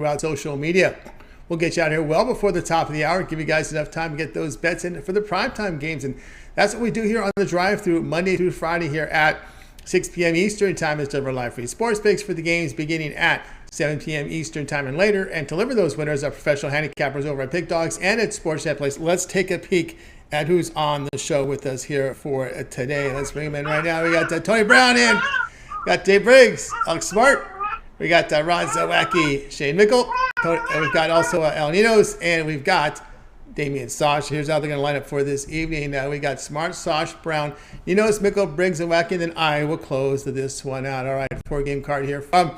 throughout social media. We'll get you out here well before the top of the hour, give you guys enough time to get those bets in for the primetime games. And that's what we do here on the drive-through Monday through Friday here at 6 p.m. Eastern time is delivered live free sports picks for the games beginning at 7 p.m. Eastern time and later. And deliver those winners are professional handicappers over at Pick Dogs and at Sportsnet Place. Let's take a peek at who's on the show with us here for today. Let's bring him in right now. We got Tony Brown in. We got Dave Briggs, Alex Smart. We got Ron Zawacki, Shane Mickle. And we've got also El Ninos, and we've got Damian Sosh. Here's how they're going to line up for this evening. We got Smart, Sosh, Brown, Ninos, Mickle, Briggs, and Zawacki, and then I will close this one out. All right, 4-game card here from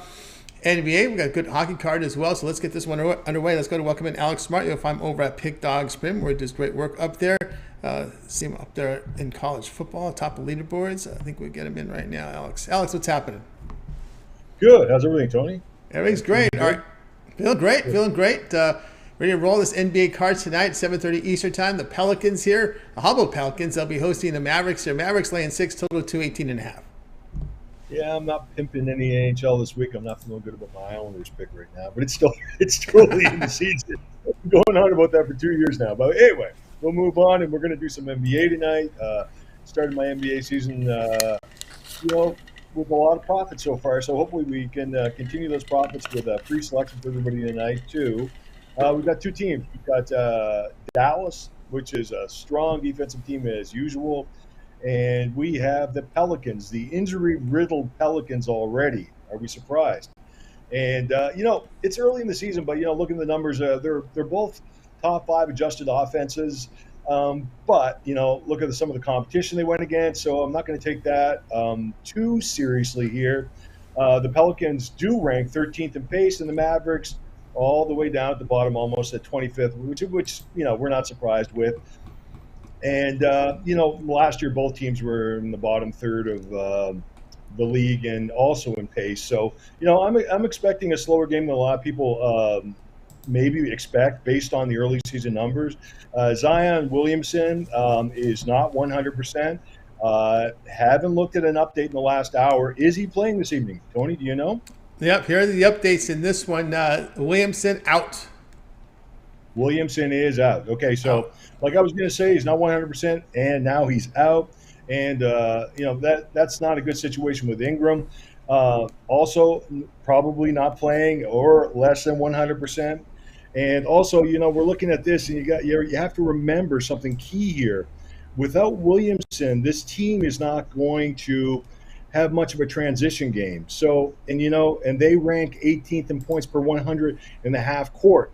NBA. We've got a good hockey card as well, so let's get this one underway. Let's go to welcome in Alex Smart. You'll find him over at Pick Dogs Prim, where he does great work up there. See him up there in college football, top of leaderboards. I think we'll get him in right now, Alex. Alex, what's happening? Good. How's everything, Tony? Everything's great. All right. Feeling great. Ready to roll this NBA card tonight, 7:30 Eastern time. The Pelicans here, the Hubble Pelicans, they'll be hosting the Mavericks here. Mavericks laying 6, total 218.5. Yeah, I'm not pimping any NHL this week. I'm not feeling good about my Islanders pick right now, but it's early in the season. I've been going on about that for 2 years now. But anyway, we'll move on, and we're going to do some NBA tonight. Started my NBA season, with a lot of profits so far. So hopefully we can continue those profits with a free selection for everybody tonight too. We've got two teams. We've got Dallas, which is a strong defensive team as usual. And we have the Pelicans, the injury-riddled Pelicans already. Are we surprised? And, it's early in the season, but, looking at the numbers, they're both top 5 adjusted offenses. But, look at some of the competition they went against, so I'm not going to take that too seriously here. The Pelicans do rank 13th in pace, and the Mavericks all the way down at the bottom, almost at 25th, which we're not surprised with. And, last year both teams were in the bottom third of the league and also in pace. So, I'm expecting a slower game than a lot of people maybe expect based on the early season numbers. Zion Williamson is not 100%. Haven't looked at an update in the last hour. Is he playing this evening? Tony, do you know? Yep, here are the updates in this one. Williamson out. Williamson is out. Okay, so like I was going to say, he's not 100%, and now he's out. And, that's not a good situation with Ingram. Also, probably not playing or less than 100%. And also, we're looking at this, and you have to remember something key here. Without Williamson, this team is not going to have much of a transition game. So, and they rank 18th in points per 100 in the half court.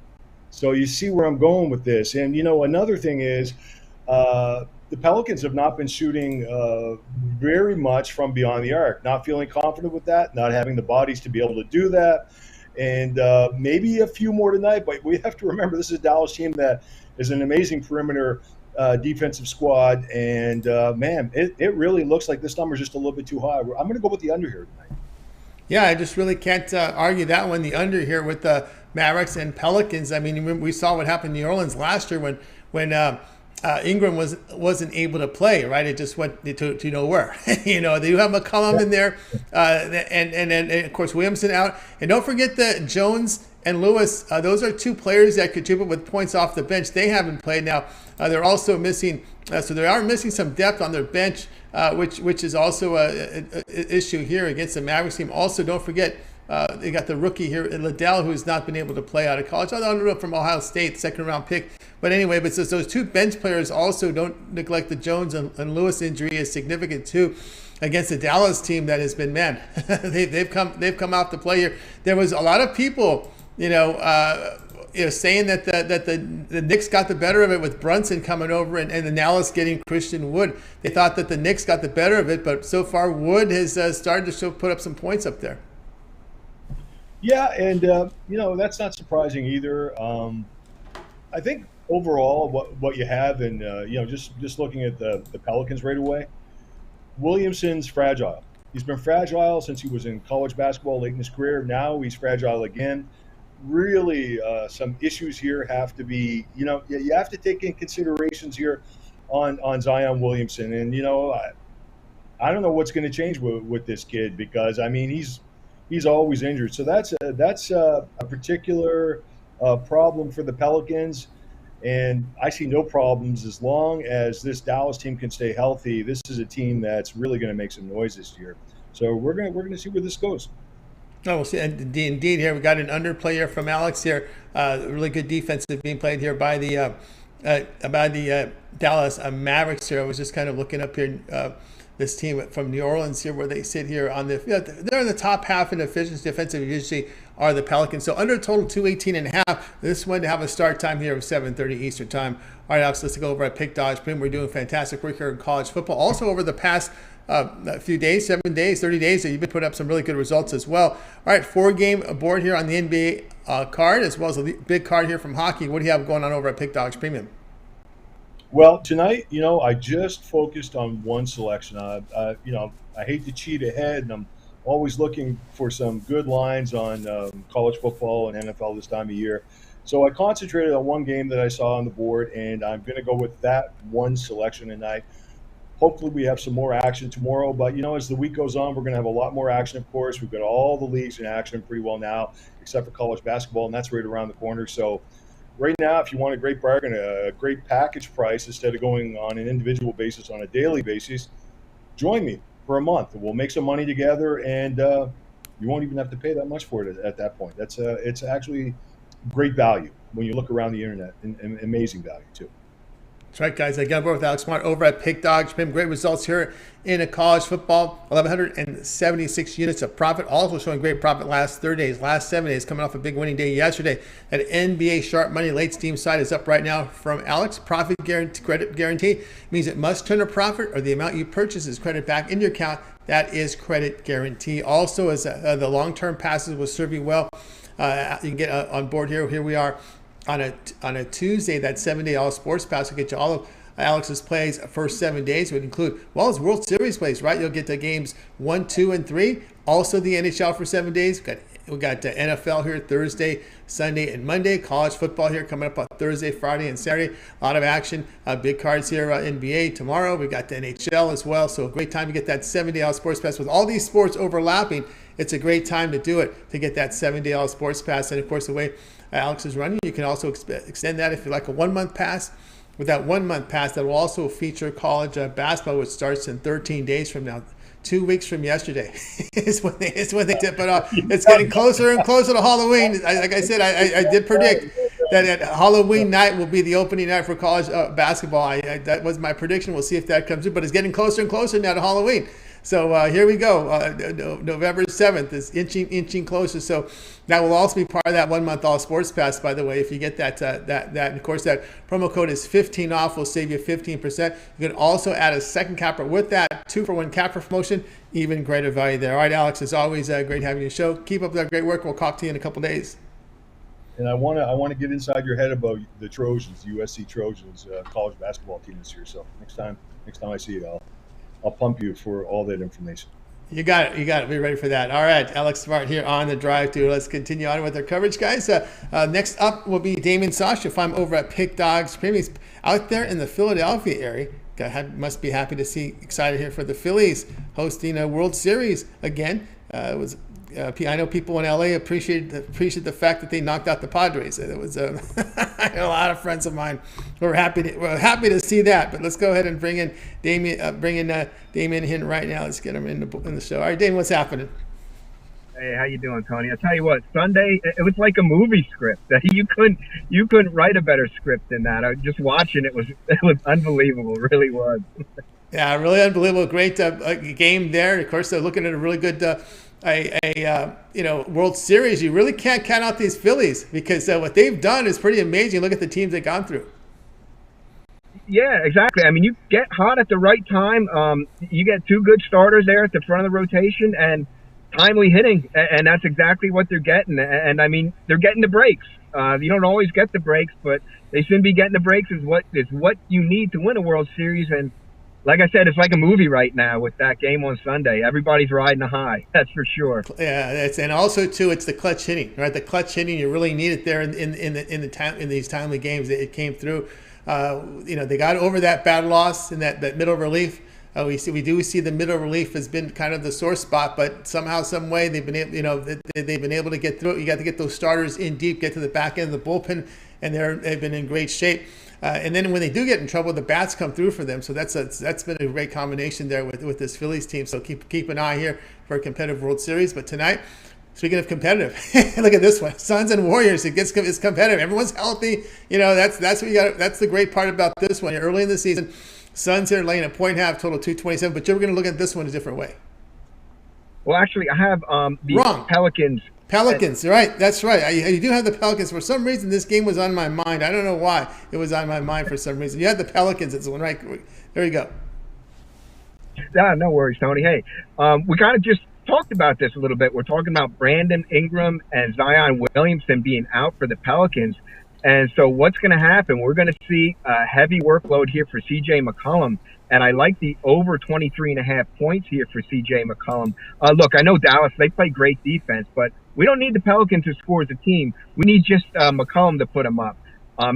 So you see where I'm going with this. And, another thing is the Pelicans have not been shooting very much from beyond the arc, not feeling confident with that, not having the bodies to be able to do that. And maybe a few more tonight, but we have to remember this is a Dallas team that is an amazing perimeter defensive squad. And, it really looks like this number is just a little bit too high. I'm going to go with the under here tonight. Yeah, I just really can't argue that one, the under here with the Mavericks and Pelicans. I mean, we saw what happened in New Orleans last year when Ingram wasn't able to play, right? It just went to nowhere. They do have McCollum in there, and of course Williamson out. And don't forget that Jones and Lewis, those are two players that contribute with points off the bench. They haven't played now. They're also missing, so they are missing some depth on their bench, which is also an issue here against the Mavericks team. Also, don't forget, they got the rookie here, Liddell, who's not been able to play out of college. I don't know, from Ohio State, second-round pick. But anyway, but so those two bench players also, don't neglect the Jones and Lewis injury is significant too against the Dallas team that has been, man, they've come out to play here. There was a lot of people, saying that the Knicks got the better of it with Brunson coming over and the Dallas getting Christian Wood. They thought that the Knicks got the better of it, but so far Wood has started to put up some points up there. Yeah, and that's not surprising either. I think overall, what you have, and just looking at the Pelicans right away, Williamson's fragile. He's been fragile since he was in college basketball late in his career. Now he's fragile again. Really, some issues here have to be, you have to take in considerations here on Zion Williamson, and I don't know what's going to change with this kid because I mean he's he's always injured. So that's a particular problem for the Pelicans. And I see no problems as long as this Dallas team can stay healthy. This is a team that's really going to make some noise this year. So we're gonna see where this goes. Oh, we'll see. And indeed, here we got an underplayer from Alex here. Really good defense is being played here by the Dallas Mavericks here. I was just kind of looking up here. This team from New Orleans here, where they sit here on the, they're in the top half in efficiency defensive. Usually are the Pelicans. So under total 218.5. This one to have a start time here of 7:30 Eastern time. All right, Alex, let's go over at Pick Dodge Prim. We're doing fantastic work here in college football. Also over the past a few days, 7 days, 30 days, you've been putting up some really good results as well. All right, 4-game board here on the NBA card, as well as a big card here from hockey. What do you have going on over at Pick Dodge Premium? Well, tonight, I just focused on one selection. I hate to cheat ahead, and I'm always looking for some good lines on college football and NFL this time of year. So I concentrated on one game that I saw on the board, and I'm going to go with that one selection tonight. Hopefully we have some more action tomorrow, but as the week goes on, we're going to have a lot more action. Of course, we've got all the leagues in action pretty well now, except for college basketball, and that's right around the corner. So right now, if you want a great bargain, a great package price, instead of going on an individual basis, on a daily basis, join me for a month. We'll make some money together, and you won't even have to pay that much for it at that point. It's actually great value when you look around the internet, and amazing value too. That's right, guys. I got board with Alex Smart over at Pick Dog. Been great results here in a college football. 1,176 units of profit. Also showing great profit last 30 days, last 7 days, coming off a big winning day yesterday. That NBA Sharp Money late Steam side is up right now from Alex. Profit guarantee, credit guarantee means it must turn a profit or the amount you purchase is credited back in your account. That is credit guarantee. Also, as the long-term passes will serve you well. You can get on board here. Here we are. On a Tuesday, that 7-day all sports pass will get you all of Alex's plays first 7 days. It would include, well, as World Series plays, right? You'll get the games 1, 2, and 3. Also the NHL for 7 days. We got NFL here Thursday, Sunday, and Monday. College football here coming up on Thursday, Friday, and Saturday. A lot of action. Big cards here. NBA tomorrow. We got the NHL as well. So a great time to get that 7-day all sports pass with all these sports overlapping. It's a great time to do it, to get that 7-day all sports pass. And of course, the way Alex is running, you can also extend that if you like a 1-month pass. With that 1-month pass, that will also feature college basketball, which starts in 13 days from now. 2 weeks from yesterday is when they tip it off. It's getting closer and closer to Halloween. Like I said, I did predict that Halloween night will be the opening night for college basketball. That was my prediction. We'll see if that comes through. But it's getting closer and closer now to Halloween. So here we go. November 7th is inching closer. So that will also be part of that 1-month all sports pass, by the way. If you get that, and of course, that promo code is 15 off. Will save you 15%. You can also add a second capper with that 2-for-1 capper promotion. Even greater value there. All right, Alex, as always, great having you on the show. Keep up that great work. We'll talk to you in a couple days. And I want to get inside your head about the Trojans, the USC Trojans, college basketball team this year. So next time I see you, I'll pump you for all that information. You got it. Be ready for that. All right, Alex Smart here on the drive through. Let's continue on with our coverage, guys. Next up will be Damien Sosh. You'll find him over at Pick Dogs Premiums out there in the Philadelphia area. Must be happy to see, excited here for the Phillies hosting a World Series again. I know people in LA appreciate the fact that they knocked out the Padres. It was I know a lot of friends of mine were happy to see that. But let's go ahead and bring in Damien in right now. Let's get him in the show. All right, Damien, what's happening? Hey, how you doing, Tony? I tell you what, Sunday it was like a movie script. You couldn't write a better script than that. I was just watching it was unbelievable. It really was. Yeah, really unbelievable. Great game there. Of course, they're looking at a really good. World Series. You really can't count out these Phillies because what they've done is pretty amazing. Look at the teams they've gone through. Yeah, exactly. I mean, you get hot at the right time. You get two good starters there at the front of the rotation and timely hitting, and that's exactly what they're getting. And I mean, they're getting the breaks. You don't always get the breaks, but they seem to be getting the breaks. Is what you need to win a World Series. And like I said, it's like a movie right now with that game on Sunday. Everybody's riding a high, that's for sure. Yeah, and also too, it's the clutch hitting, right? The clutch hitting, you really need it there in these timely games. It came through. They got over that bad loss in that middle relief We do see the middle relief has been kind of the sore spot, but somehow, some way, they've been able, they've been able to get through it. You got to get those starters in deep, get to the back end of the bullpen, and they've been in great shape. And then when they do get in trouble, the bats come through for them. So that's been a great combination there with this Phillies team. So keep an eye here for a competitive World Series. But tonight, speaking of competitive, look at this one: Suns and Warriors. It's competitive. Everyone's healthy. That's what you got. That's the great part about this one. You're early in the season. Suns here laying a point and a half, total 227. But you're going to look at this one a different way. Well, actually, I have the Wrong. Pelicans. Pelicans, right? That's right. You do have the Pelicans. For some reason, this game was on my mind. I don't know why it was on my mind for some reason. You had the Pelicans. It's the one, right? There you go. No worries, Tony. Hey, we kind of just talked about this a little bit. We're talking about Brandon Ingram and Zion Williamson being out for the Pelicans. And so what's going to happen? We're going to see a heavy workload here for C.J. McCollum. And I like the over 23.5 points here for C.J. McCollum. Look, I know Dallas, they play great defense, but we don't need the Pelicans to score as a team. We need just McCollum to put them up.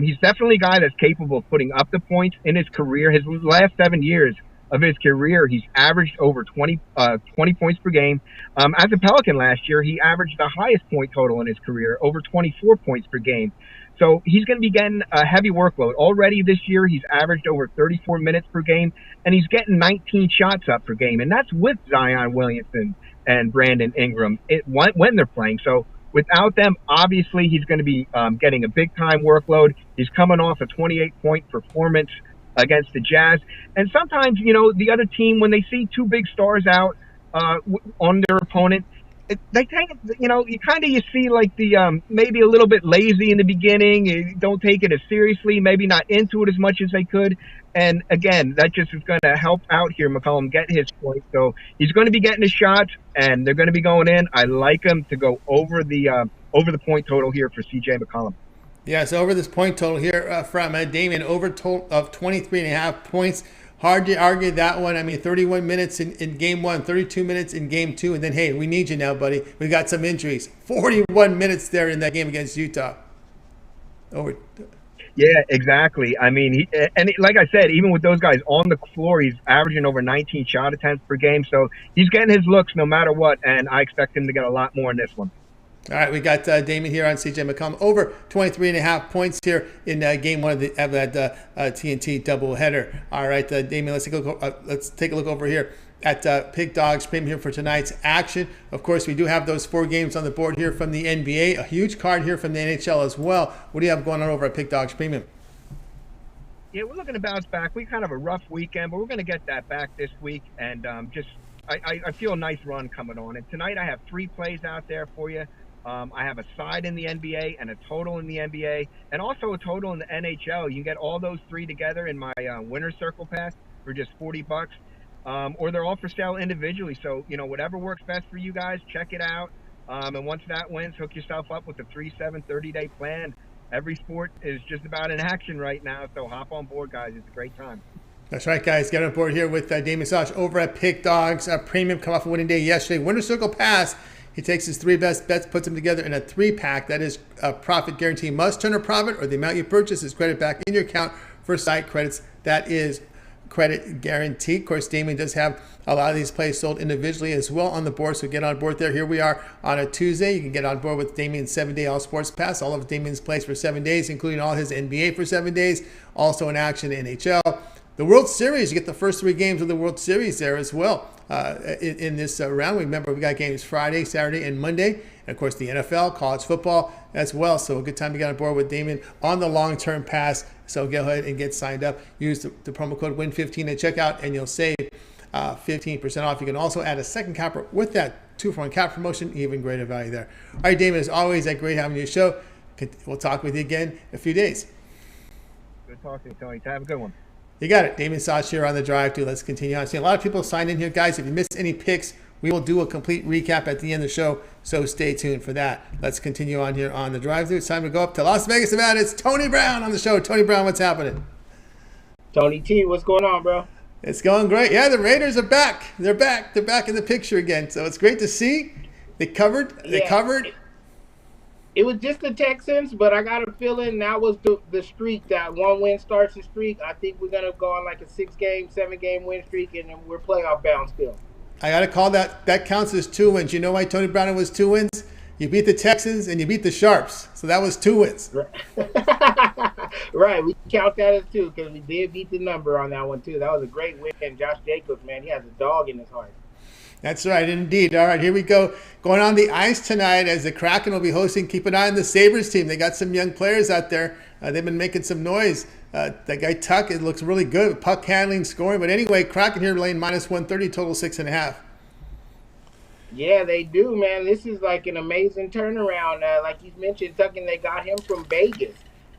He's definitely a guy that's capable of putting up the points in his career. His last 7 years of his career, he's averaged over 20 points per game. As a Pelican last year, he averaged the highest point total in his career, over 24 points per game. So he's going to be getting a heavy workload. Already this year, he's averaged over 34 minutes per game, and he's getting 19 shots up per game. And that's with Zion Williamson and Brandon Ingram when they're playing. So without them, obviously, he's going to be getting a big-time workload. He's coming off a 28-point performance against the Jazz. And sometimes, the other team, when they see two big stars out on their opponent, they kind of, you see like the maybe a little bit lazy in the beginning. You don't take it as seriously, maybe not into it as much as they could. And again, that just is going to help out here. McCollum get his point, so he's going to be getting his shots, and they're going to be going in. I like him to go over the point total here for C.J. McCollum. Yeah, so over this point total here from Damien, over total of 23.5 points. Hard to argue that one. I mean, 31 minutes in game one, 32 minutes in game two, and then, hey, we need you now, buddy. We got some injuries. 41 minutes there in that game against Utah. Over. Yeah, exactly. I mean, like I said, even with those guys on the floor, he's averaging over 19 shot attempts per game. So he's getting his looks no matter what, and I expect him to get a lot more in this one. All right, we got Damon here on C.J. McCollum, over 23.5 points here in game one of that TNT doubleheader. All right, Damon, let's take a look over here at Pig Dogs Premium here for tonight's action. Of course, we do have those 4 games on the board here from the NBA, a huge card here from the NHL as well. What do you have going on over at Pig Dogs Premium? Yeah, we're looking to bounce back. We kind of a rough weekend, but we're going to get that back this week, and I feel a nice run coming on. And tonight I have 3 plays out there for you. I have a side in the NBA and a total in the NBA, and also a total in the NHL. You can get all those 3 together in my Winner's Circle Pass for just $40, or they're all for sale individually. So, whatever works best for you guys, check it out. And once that wins, hook yourself up with the 3-7 30-day plan. Every sport is just about in action right now, so hop on board, guys. It's a great time. That's right, guys. Get on board here with Damon Sosh over at Pig Dogs Premium. Come off a winning day yesterday. Winner's Circle Pass. He takes his 3 best bets, puts them together in a 3-pack. That is a profit guarantee. Must turn a profit, or the amount you purchase is credit back in your account for site credits. That is credit guarantee. Of course, Damien does have a lot of these plays sold individually as well on the board, so get on board there. Here we are on a Tuesday. You can get on board with Damien's 7-day All Sports Pass. All of Damien's plays for 7 days, including all his NBA for 7 days. Also in action NHL. The World Series, you get the first 3 games of the World Series there as well. In this round, remember, we got games Friday, Saturday, and Monday. And, of course, the NFL, college football as well. So a good time to get on board with Damien on the long-term pass. So go ahead and get signed up. Use the promo code WIN15 at checkout, and you'll save 15% off. You can also add a second capper with that 2-for-1 cap promotion. Even greater value there. All right, Damien, as always, great having you on the show. We'll talk with you again in a few days. Good talking, Tony. Have a good one. You got it. Damien Sosh here on the drive through. Let's continue on. See, a lot of people signed in here, guys. If you missed any picks, we will do a complete recap at the end of the show, so stay tuned for that. Let's continue on here on the drive through. It's time to go up to Las Vegas, Nevada. It's Tony Brown on the show. Tony Brown, what's happening? Tony T, what's going on, bro? It's going great. Yeah, the Raiders are back. They're back. They're back in the picture again. So it's great to see. They covered. It was just the Texans, but I got a feeling that was the streak. That one win starts the streak. I think we're gonna go on like a 6-game, 7-game win streak, and then we're playoff bound still. I got to call that. That counts as 2 wins. You know why Tony Brown was 2 wins? You beat the Texans and you beat the Sharps. So that was 2 wins. Right, we count that as 2 because we did beat the number on that one too. That was a great win. And Josh Jacobs, man, he has a dog in his heart. That's right, indeed. All right, here we go. Going on the ice tonight as the Kraken will be hosting. Keep an eye on the Sabres team. They got some young players out there. They've been making some noise. That guy Tuck, it looks really good. Puck handling, scoring. But anyway, Kraken here laying -130, total 6.5. Yeah, they do, man. This is like an amazing turnaround. Like you mentioned, Tuckin, they got him from Vegas.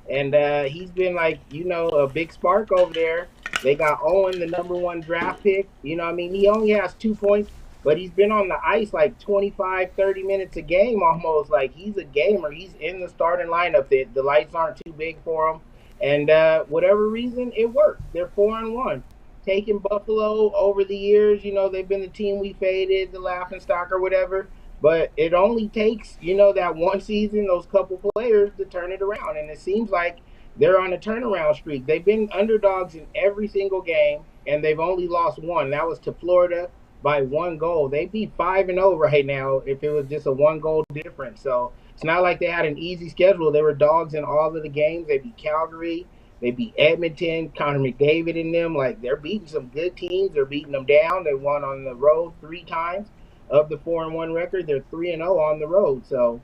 And he's been like, a big spark over there. They got Owen, the #1 draft pick. I mean, he only has 2 points, but he's been on the ice like 25, 30 minutes a game almost. Like, he's a gamer. He's in the starting lineup. The lights aren't too big for him. And whatever reason, it worked. They're 4-1. Taking Buffalo over the years, they've been the team we faded, the laughing stock or whatever. But it only takes, that one season, those couple players to turn it around. And it seems like they're on a turnaround streak. They've been underdogs in every single game, and they've only lost one. That was to Florida by 1 goal. They'd be 5-0 right now if it was just a 1-goal difference. So it's not like they had an easy schedule. They were dogs in all of the games. They beat Calgary. They beat Edmonton, Connor McDavid and them. Like, they're beating some good teams. They're beating them down. They won on the road 3 times. Of the 4-1 record, they're 3-0 on the road. So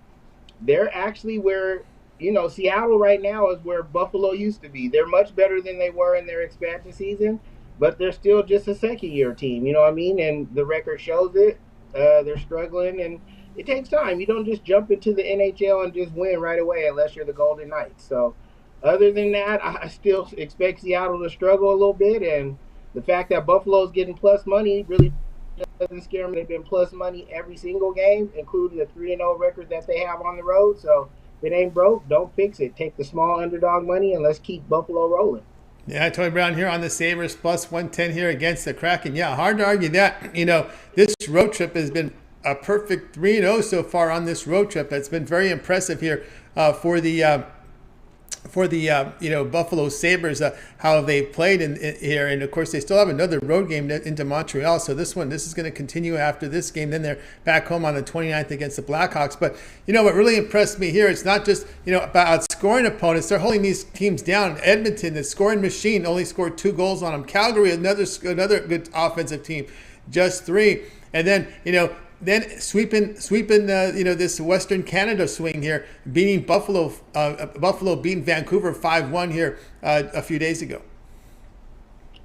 they're actually where, Seattle right now is where Buffalo used to be. They're much better than they were in their expansion season, but they're still just a second-year team, you know what I mean? And the record shows it. They're struggling, and it takes time. You don't just jump into the NHL and just win right away unless you're the Golden Knights. So other than that, I still expect Seattle to struggle a little bit, and the fact that Buffalo's getting plus money really doesn't scare me. They've been plus money every single game, including the 3-0 record that they have on the road. So if it ain't broke, don't fix it. Take the small underdog money and let's keep Buffalo rolling. Yeah, Tony Brown here on the Sabres, +110 here against the Kraken. Yeah, hard to argue that. This road trip has been a perfect 3-0 so far on this road trip. That's been very impressive here for the Buffalo Sabres, how they played in here. And of course they still have another road game into Montreal, so this is going to continue after this game. Then they're back home on the 29th against the Blackhawks. But what really impressed me here, it's not just about outscoring opponents. They're holding these teams down. Edmonton, the scoring machine, only scored 2 goals on them. Calgary, another good offensive team, just 3. And then sweeping this Western Canada swing here, beating Buffalo beating Vancouver 5-1 here a few days ago.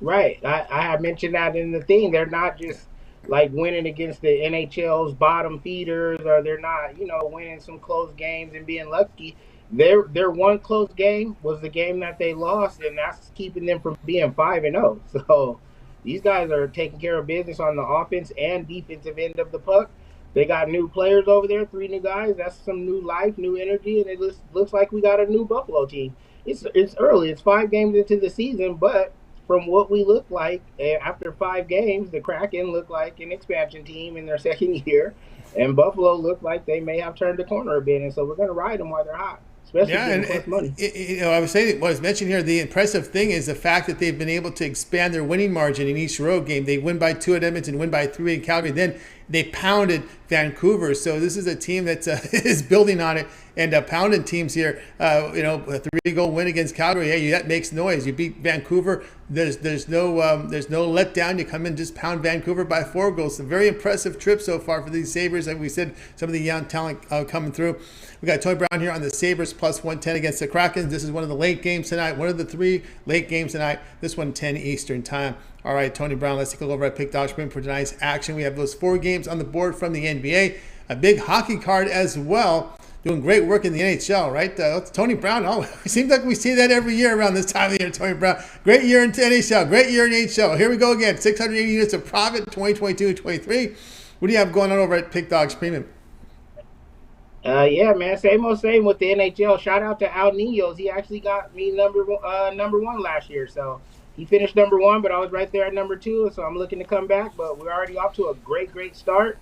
Right. I have mentioned that in the thing. They're not just like winning against the NHL's bottom feeders, or they're not, winning some close games and being lucky. Their one close game was the game that they lost, and that's keeping them from being 5-0. So these guys are taking care of business on the offense and defensive end of the puck. They got new players over there, 3 new guys. That's some new life, new energy, and it looks like we got a new Buffalo team. It's early. It's 5 games into the season, but from what we look like after 5 games, the Kraken look like an expansion team in their second year, and Buffalo look like they may have turned the corner a bit, and so we're going to ride them while they're hot. And money. I was saying, what was mentioned here, the impressive thing is the fact that they've been able to expand their winning margin in each road game. They win by 2 at Edmonton, win by 3 at Calgary. Then they pounded Vancouver. So this is a team that is building on it and pounding teams here. A 3-goal win against Calgary. Hey, that makes noise. You beat Vancouver. There's no letdown. You come in, just pound Vancouver by 4 goals. A very impressive trip so far for these Sabres. Like we said, some of the young talent coming through. We got Tony Brown here on the Sabres +110 against the Kraken. This is one of the late games tonight. One of the 3 late games tonight. This one 10 Eastern time. All right, Tony Brown, let's take a look over at Pick Dodge for tonight's action. We have those 4 games on the board from the NBA. A big hockey card as well. Doing great work in the NHL, right? Tony Brown, it seems like we see that every year around this time of the year, Tony Brown. Great year in NHL, great year in NHL. Here we go again, 680 units of profit, 2022-23. What do you have going on over at Pick Dodge Premium? Yeah, man, same old same with the NHL. Shout out to Al Niños. He actually got me number 1 last year. So he finished number 1, but I was right there at number 2. So I'm looking to come back. But we're already off to a great start.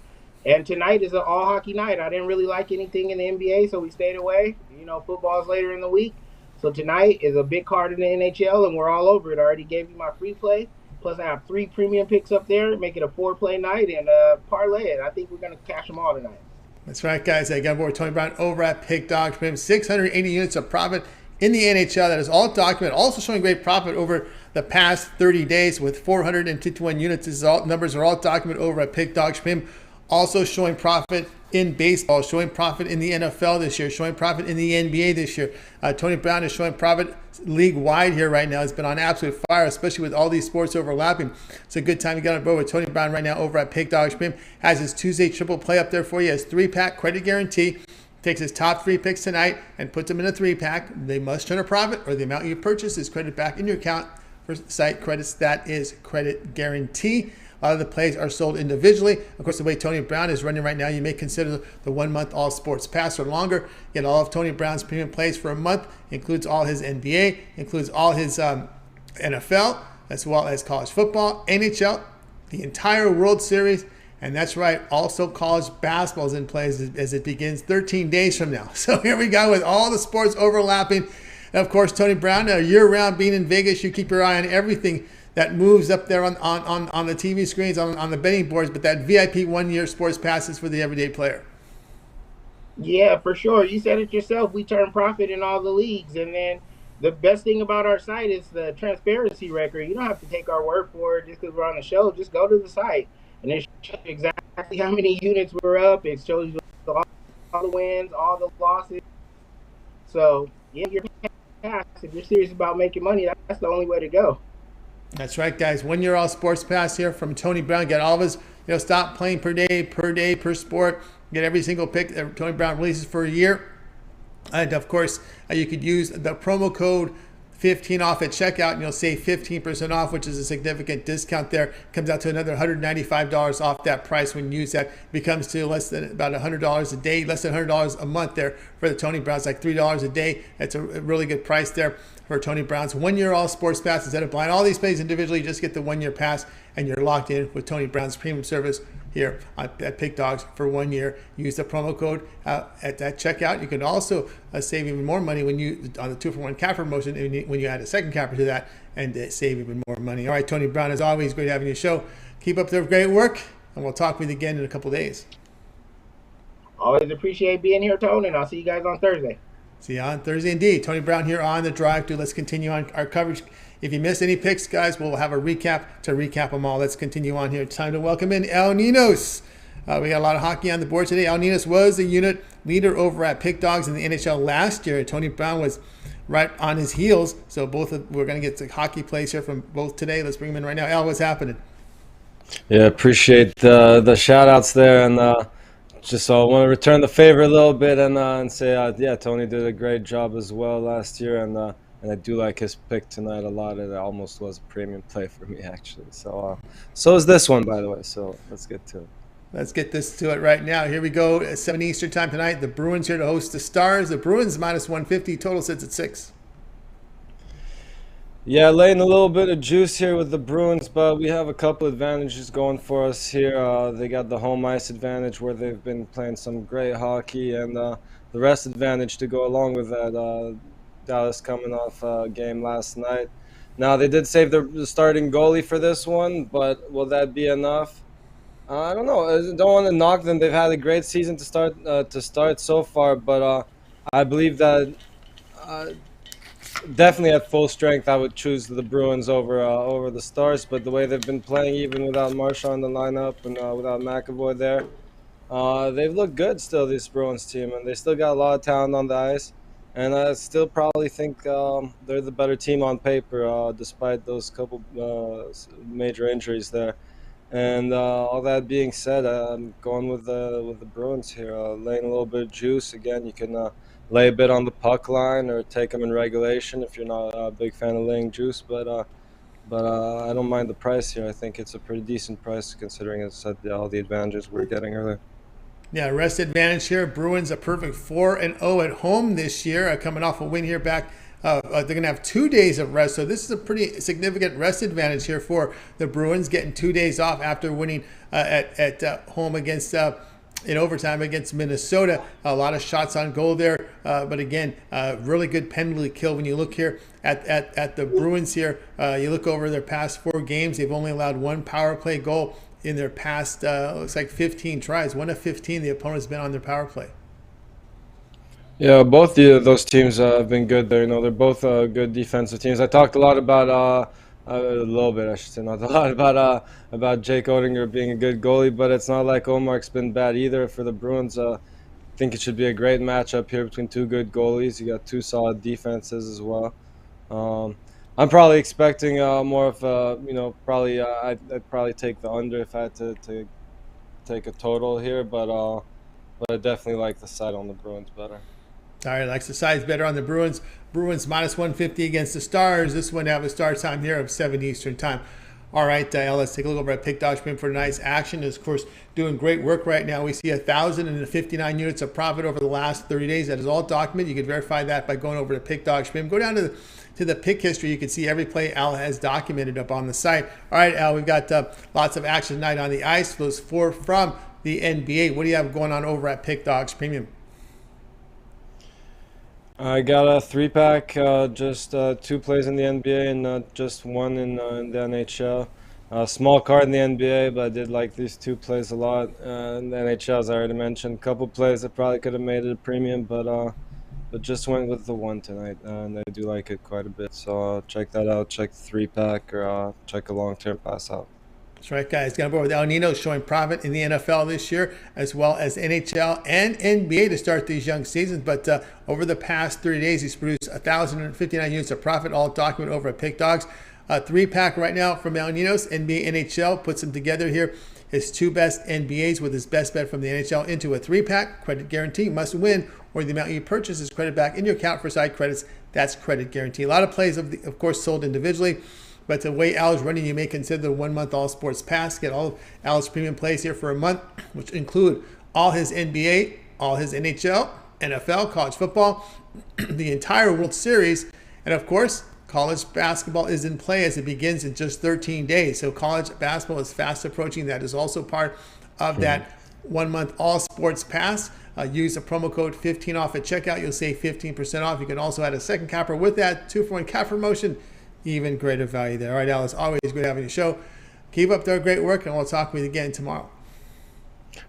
And tonight is an all hockey night. I didn't really like anything in the NBA, so we stayed away. You know, football's later in the week. So tonight is a big card in the NHL, and we're all over it. I already gave you my free play. Plus, I have 3 premium picks up there. Make it a 4-play night and parlay it. I think we're going to cash them all tonight. That's right, guys. I got aboard Tony Brown over at Pick Dogs. 680 units of profit in the NHL. That is all documented. Also showing great profit over the past 30 days with 451 units. This is all, numbers are all documented over at Pick Dogs. Also showing profit in baseball, showing profit in the NFL this year, showing profit in the NBA this year. Tony Brown is showing profit league-wide here right now. It's been on absolute fire, especially with all these sports overlapping. It's a good time to get on board with Tony Brown right now over at Pick Dogs. Has his Tuesday triple play up there for you. His 3-pack credit guarantee. Takes his top 3 picks tonight and puts them in a 3-pack. They must turn a profit or the amount you purchase is credited back in your account for site credits. That is credit guarantee. A lot of the plays are sold individually. Of course, the way Tony Brown is running right now, you may consider the 1-month all sports pass or longer. Get all of Tony Brown's premium plays for a month. Includes all his NBA, includes all his NFL, as well as college football, NHL, the entire World Series. And that's right, also college basketball is in play as it begins 13 days from now. So here we go with all the sports overlapping. And of course, Tony Brown, year-round being in Vegas, you keep your eye on everything that moves up there on the TV screens, on the betting boards, but that VIP 1-year sports passes for the everyday player. Yeah, for sure. You said it yourself. We turn profit in all the leagues. And then the best thing about our site is the transparency record. You don't have to take our word for it just because we're on the show. Just go to the site. And it shows you exactly how many units we're up. It shows you all the wins, all the losses. So, yeah, you're past. If you're serious about making money, that's the only way to go. That's right, guys. 1-year all sports pass here from Tony Brown. Get all of his, stop playing per day, per sport. Get every single pick that Tony Brown releases for a year. And of course, you could use the promo code 15 off at checkout, and you'll save 15% off, which is a significant discount there. Comes out to another $195 off that price when you use that. It becomes to less than about $100 a day, less than $100 a month there for the Tony Browns, like $3 a day. That's a really good price there for Tony Brown's 1-year all sports pass. Instead of buying all these plays individually, you just get the 1-year pass, and you're locked in with Tony Brown's premium service here at Pick Dogs for 1 year. Use the promo code at that checkout. You can also save even more money when you on the 2-for-1 capper promotion when you add a second capper to that, and save even more money. All right, Tony Brown, as always, great having you show. Keep up the great work, and we'll talk with you again in a couple days. Always appreciate being here, Tony, and I'll see you guys on Thursday. See you on Thursday indeed. Tony Brown here on The Drive Thru. Let's continue on our coverage. If you missed any picks, guys, we'll have a recap to recap them all. Let's continue on here. It's time to welcome in El Ninos. We got a lot of hockey on the board today. El Ninos was the unit leader over at Pick Dogs in the NHL last year. Tony Brown was right on his heels. So we're going to get the hockey plays here from both today. Let's bring them in right now. El, what's happening? Yeah, appreciate the shout outs there, and just want to return the favor a little bit and say, yeah, Tony did a great job as well last year, and I do like his pick tonight a lot. It almost was a premium play for me, actually. So is this one, by the way. So let's get to it. Let's get this to it right now. Here we go. At 7 Eastern time tonight. The Bruins here to host the Stars. The Bruins minus 150. Total sits at 6. Yeah, laying a little bit of juice here with the Bruins, but we have a couple advantages going for us here. They got the home ice advantage where they've been playing some great hockey, and the rest advantage to go along with that. Dallas coming off a game last night. Now, they did save the starting goalie for this one, but will that be enough? I don't know. I don't want to knock them. They've had a great season to start so far, but I believe that definitely at full strength, I would choose the Bruins over the Stars. But the way they've been playing, even without Marchand in the lineup and without McAvoy there, they've looked good still, this Bruins team, and they still got a lot of talent on the ice. And I still probably think they're the better team on paper, despite those couple major injuries there. And all that being said, I'm going with the Bruins here, laying a little bit of juice. Again, you can lay a bit on the puck line or take them in regulation if you're not a big fan of laying juice. But I don't mind the price here. I think it's a pretty decent price considering it's all the advantages we're getting earlier. Yeah, rest advantage here. Bruins a perfect 4-0 at home this year, coming off a win here back. They're going to have 2 days of rest, so this is a pretty significant rest advantage here for the Bruins, getting 2 days off after winning at home against in overtime against Minnesota. A lot of shots on goal there, but again, really good penalty kill. When you look here at the Bruins here, you look over their past 4 games, they've only allowed 1 power play goal in their past, looks like 15 tries. 1 of 15 the opponent's been on their power play. Yeah, both those teams have been good there. They're both good defensive teams. I talked a lot about a little bit, I should say, not a lot about Jake Oettinger being a good goalie, but it's not like Omar's been bad either for the Bruins. I think it should be a great matchup here between 2 good goalies. You got 2 solid defenses as well. I'm probably expecting more of probably I'd probably take the under if I had to take a total here, but I definitely like the side on the Bruins better. All right, likes the sides better on the Bruins. Bruins minus 150 against the Stars. This one have a start time here of 7 Eastern time. All right, let's take a look over at Pick.Spin for tonight's action. Is, of course, doing great work right now. We see 1,059 units of profit over the last 30 days. That is all documented. You can verify that by going over to Pick.Spin. Go down to the pick history. You can see every play Al has documented up on the site. All right, Al, we've got lots of action tonight on the ice. Those 4 from the NBA. What do you have going on over at Pick.Spin Premium? I got a 3-pack, just 2 plays in the NBA and just 1 in the NHL. Small card in the NBA, but I did like these 2 plays a lot. In the NHL, as I already mentioned, a couple plays that probably could have made it a premium, but just went with the 1 tonight, and I do like it quite a bit. So check that out. Check the 3-pack or check a long-term pass out. That's right, guys. Got on board with El Nino showing profit in the NFL this year, as well as NHL and NBA to start these young seasons. But over the past 30 days, he's produced 1,059 units of profit, all documented over at PickDogs. 3-pack right now from El Nino's NBA NHL puts them together here. His 2 best NBAs with his best bet from the NHL into a 3-pack. Credit guarantee, must win, or the amount you purchase is credit back in your account for side credits. That's credit guarantee. A lot of plays, of course, sold individually. But the way Al is running, you may consider the 1-month All Sports Pass. Get all of Al's premium plays here for a month, which include all his NBA, all his NHL, NFL, college football, the entire World Series, and of course, college basketball is in play as it begins in just 13 days. So college basketball is fast approaching. That is also part of that 1-month All Sports Pass. Use the promo code 15 off at checkout. You'll save 15% off. You can also add a second capper with that 2-for-1 cap promotion. Even greater value there. All right, Al, it's always good having you show. Keep up their great work, and we'll talk with you again tomorrow.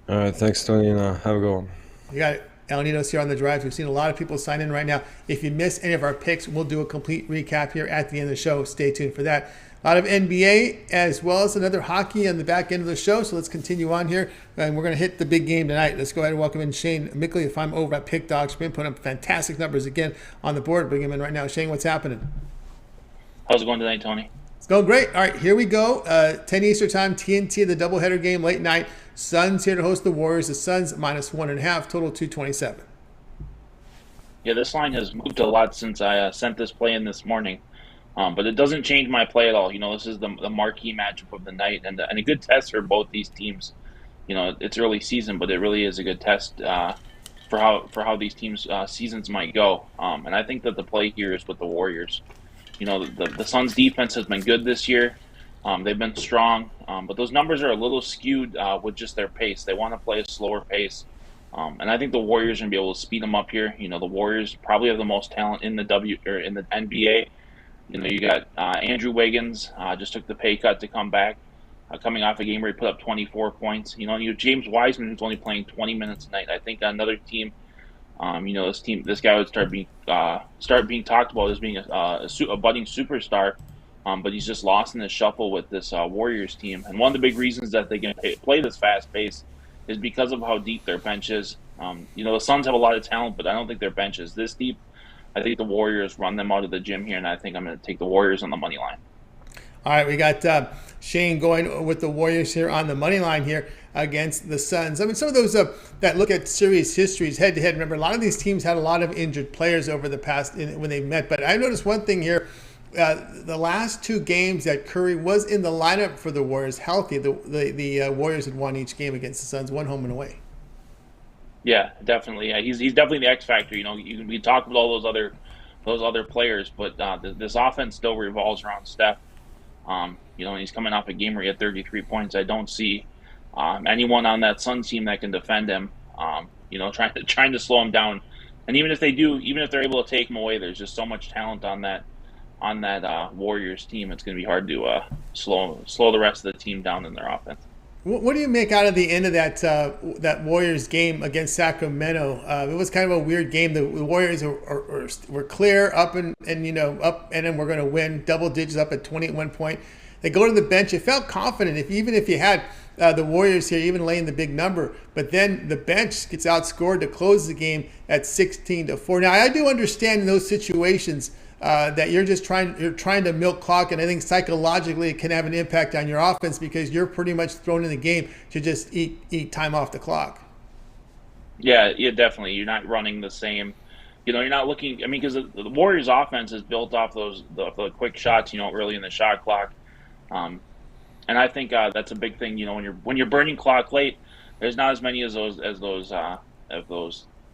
All right, thanks, Tony, and have a good one. You got it. El Nino's here on the drive. We've seen a lot of people sign in right now. If you miss any of our picks, we'll do a complete recap here at the end of the show. Stay tuned for that. A lot of NBA as well as another hockey on the back end of the show. So let's continue on here. And we're going to hit the big game tonight. Let's go ahead and welcome in Shane Mickley. If I'm over at Pick.Spin, putting up fantastic numbers again on the board. Bring him in right now. Shane, what's happening? How's it going tonight, Tony? It's going great. All right, here we go. 10 Eastern time, TNT, the doubleheader game late night. Suns here to host the Warriors. The Suns minus 1.5, total 227. Yeah, this line has moved a lot since I sent this play in this morning, but it doesn't change my play at all. This is the marquee matchup of the night and a good test for both these teams. It's early season, but it really is a good test for how these teams' seasons might go. And I think that the play here is with the Warriors. The Suns' defense has been good this year. They've been strong, but those numbers are a little skewed with just their pace. They want to play a slower pace, and I think the Warriors are going to be able to speed them up here. The Warriors probably have the most talent in the in the NBA. You got Andrew Wiggins just took the pay cut to come back, coming off a game where he put up 24 points. You have James Wiseman, who's only playing 20 minutes a night. I think another team. This guy would start being talked about as being a budding superstar, but he's just lost in the shuffle with this Warriors team. And one of the big reasons that they can play this fast pace is because of how deep their bench is. The Suns have a lot of talent, but I don't think their bench is this deep. I think the Warriors run them out of the gym here, and I think I'm going to take the Warriors on the money line. All right, we got Shane going with the Warriors here on the money line here against the Suns. I mean, some of those that look at series histories head-to-head, remember, a lot of these teams had a lot of injured players over the past when they met. But I noticed one thing here. The last 2 games that Curry was in the lineup for the Warriors healthy, the Warriors had won each game against the Suns, 1 home and away. Yeah, definitely. Yeah, he's definitely the X factor. We talk about all those other players, but this offense still revolves around Steph. And he's coming off a game where he had 33 points. I don't see anyone on that Suns team that can defend him, trying to slow him down. And even if they do, even if they're able to take him away, there's just so much talent on that Warriors team. It's going to be hard to slow the rest of the team down in their offense. What do you make out of the end of that Warriors game against Sacramento? It was kind of a weird game. The Warriors were clear up and up, and then we're going to win double digits up at 20 at one point. They go to the bench. You felt confident even if you had the Warriors here, even laying the big number. But then the bench gets outscored to close the game at 16-4. Now I do understand in those situations that you're trying to milk clock, and I think psychologically it can have an impact on your offense because you're pretty much thrown in the game to just eat time off the clock. Yeah, definitely. You're not running the same. You're not looking. I mean, because the Warriors' offense is built off the quick shots. Early in the shot clock, and I think that's a big thing. When you're burning clock late, there's not as many as those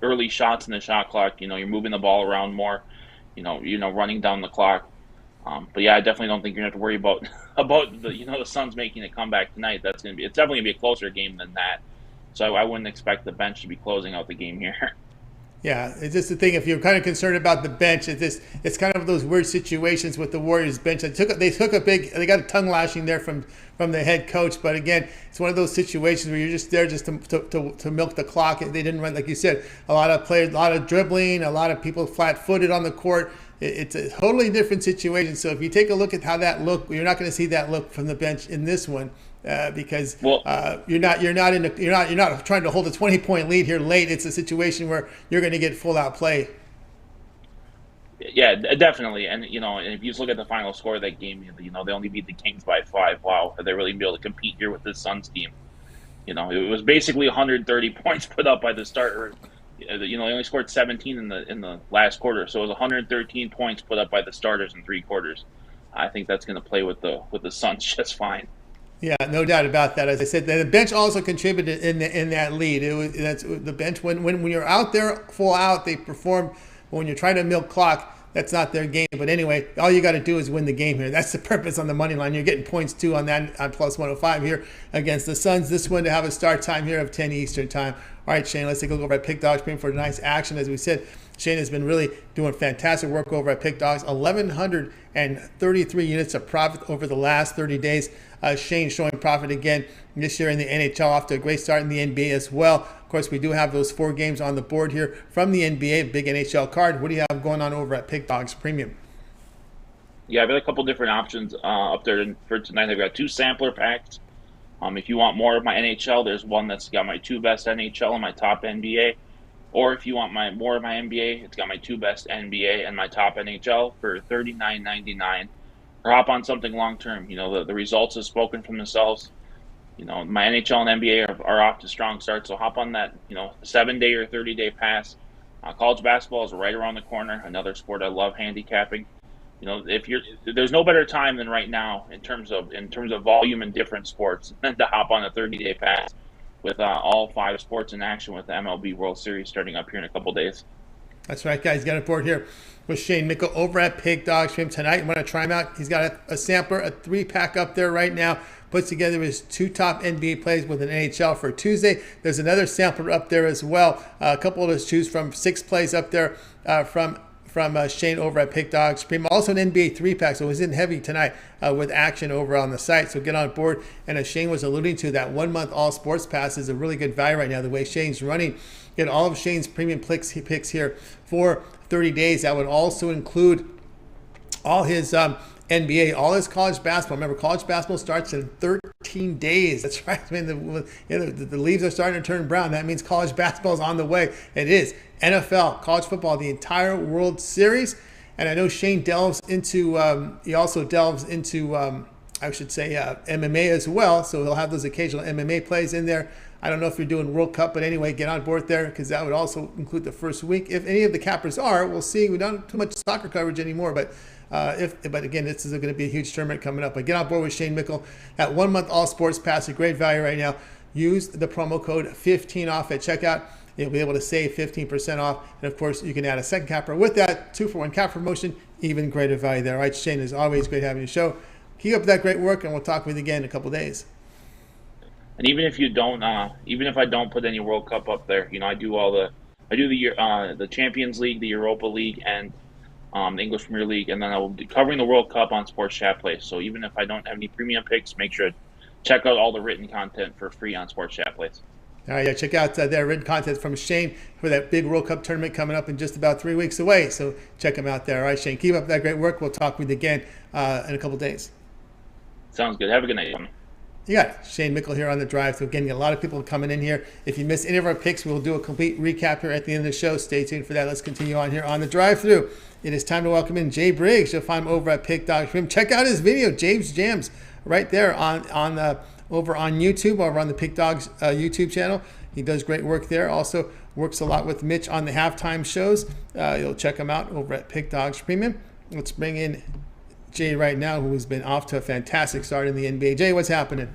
early shots in the shot clock. You're moving the ball around more. Running down the clock. But yeah, I definitely don't think you're gonna have to worry about the Suns making a comeback tonight. It's definitely gonna be a closer game than that. So I wouldn't expect the bench to be closing out the game here. Yeah, it's just the thing. If you're kind of concerned about the bench, it's kind of those weird situations with the Warriors bench. They got a tongue lashing there from the head coach. But again, it's one of those situations where you're just there just to milk the clock. They didn't run, like you said, a lot of players, a lot of dribbling, a lot of people flat-footed on the court. It's a totally different situation. So if you take a look at how that looked, you're not going to see that look from the bench in this one. Because you're not trying to hold a 20-point lead here late. It's a situation where you're going to get full out play. Yeah, definitely. And if you just look at the final score of that game, they only beat the Kings by 5. Wow, are they really be able to compete here with this Suns team? It was basically 130 points put up by the starter. They only scored 17 in the last quarter, so it was 113 points put up by the starters in 3 quarters. I think that's going to play with the Suns just fine. Yeah, no doubt about that. As I said, the bench also contributed in that lead. That's the bench when you're out there full out, they perform. But when you're trying to milk clock, that's not their game. But anyway, all you got to do is win the game here. That's the purpose on the money line. You're getting points too on that on plus 105 here against the Suns. This one to have a start time here of 10 Eastern time. All right, Shane, let's take a look over at Pick Dogs for nice action. As we said, Shane has been really doing fantastic work over at Pick Dogs. 1,133 units of profit over the last 30 days. Shane showing profit again this year in the NHL, off to a great start in the NBA as well. Of course, we do have those 4 games on the board here from the NBA, big NHL card. What do you have going on over at Pick Dogs Premium? Yeah, I've got a couple different options up there for tonight. I've got 2 sampler packs. If you want more of my NHL, there's one that's got my 2 best NHL and my top NBA. Or if you want more of my NBA, it's got my 2 best NBA and my top NHL for $39.99. Or hop on something long term. The results have spoken for themselves. My NHL and NBA are off to strong starts, so hop on that 7-day or 30-day pass. College basketball is right around the corner. Another sport I love handicapping. There's no better time than right now in terms of volume in different sports than to hop on a 30-day pass with all 5 sports in action with the MLB World Series starting up here in a couple days. That's right, guys. Got a board here with Shane Mickle over at Pig Dog Stream tonight. You want to try him out? He's got a sampler, a 3-pack up there right now. Puts together his 2 top NBA plays with an NHL for Tuesday. There's another sampler up there as well. A couple of those choose from 6 plays up there from Shane over at Pick Dog Stream. Also an NBA 3-pack, so he's in heavy tonight with action over on the site. So get on board. And as Shane was alluding to, that 1-month all sports pass is a really good value right now. The way Shane's running, get all of Shane's premium picks he picks here for 30 days. That would also include all his NBA, all his college basketball. Remember, college basketball starts in 13 days. That's right. I mean, the leaves are starting to turn brown. That means college basketball is on the way. It is. NFL, college football, the entire World Series. And I know Shane delves into, he also delves into, I should say, MMA as well. So he'll have those occasional MMA plays in there. I don't know if you're doing World Cup, but anyway, get on board there because that would also include the first week. If any of the cappers are, we'll see. We don't have too much soccer coverage anymore, but again, this is going to be a huge tournament coming up. But get on board with Shane Mickle. That 1-month all sports pass, a great value right now. Use the promo code 15OFF at checkout. You'll be able to save 15% off. And of course, you can add a second capper with that 2-for-1 cap promotion. Even greater value there. All right, Shane, is always great having you show. Keep up that great work, and we'll talk with you again in a couple days. And even if I don't put any World Cup up there, I do the Champions League, the Europa League, and the English Premier League, and then I will be covering the World Cup on Sports Chat Play. So even if I don't have any premium picks, make sure to check out all the written content for free on Sports Chat Plays. All right, yeah, check out their written content from Shane for that big World Cup tournament coming up in just about 3 weeks away. So check him out there. All right, Shane, keep up that great work. We'll talk with you again in a couple days. Sounds good. Have a good night, Tony. You got it. Shane Mickle here on the drive. So again, a lot of people coming in here. If you missed any of our picks, we'll do a complete recap here at the end of the show. Stay tuned for that. Let's continue on here on the drive-through. It is time to welcome in Jay Briggs. You'll find him over at Pick Dog Stream. Check out his video, James Jams, right there over on YouTube, over on the Pick Dogs YouTube channel. He does great work there. Also works a lot with Mitch on the halftime shows. You'll check him out over at Pick Dogs Premium. Let's bring in Jay right now, who has been off to a fantastic start in the NBA. Jay, what's happening?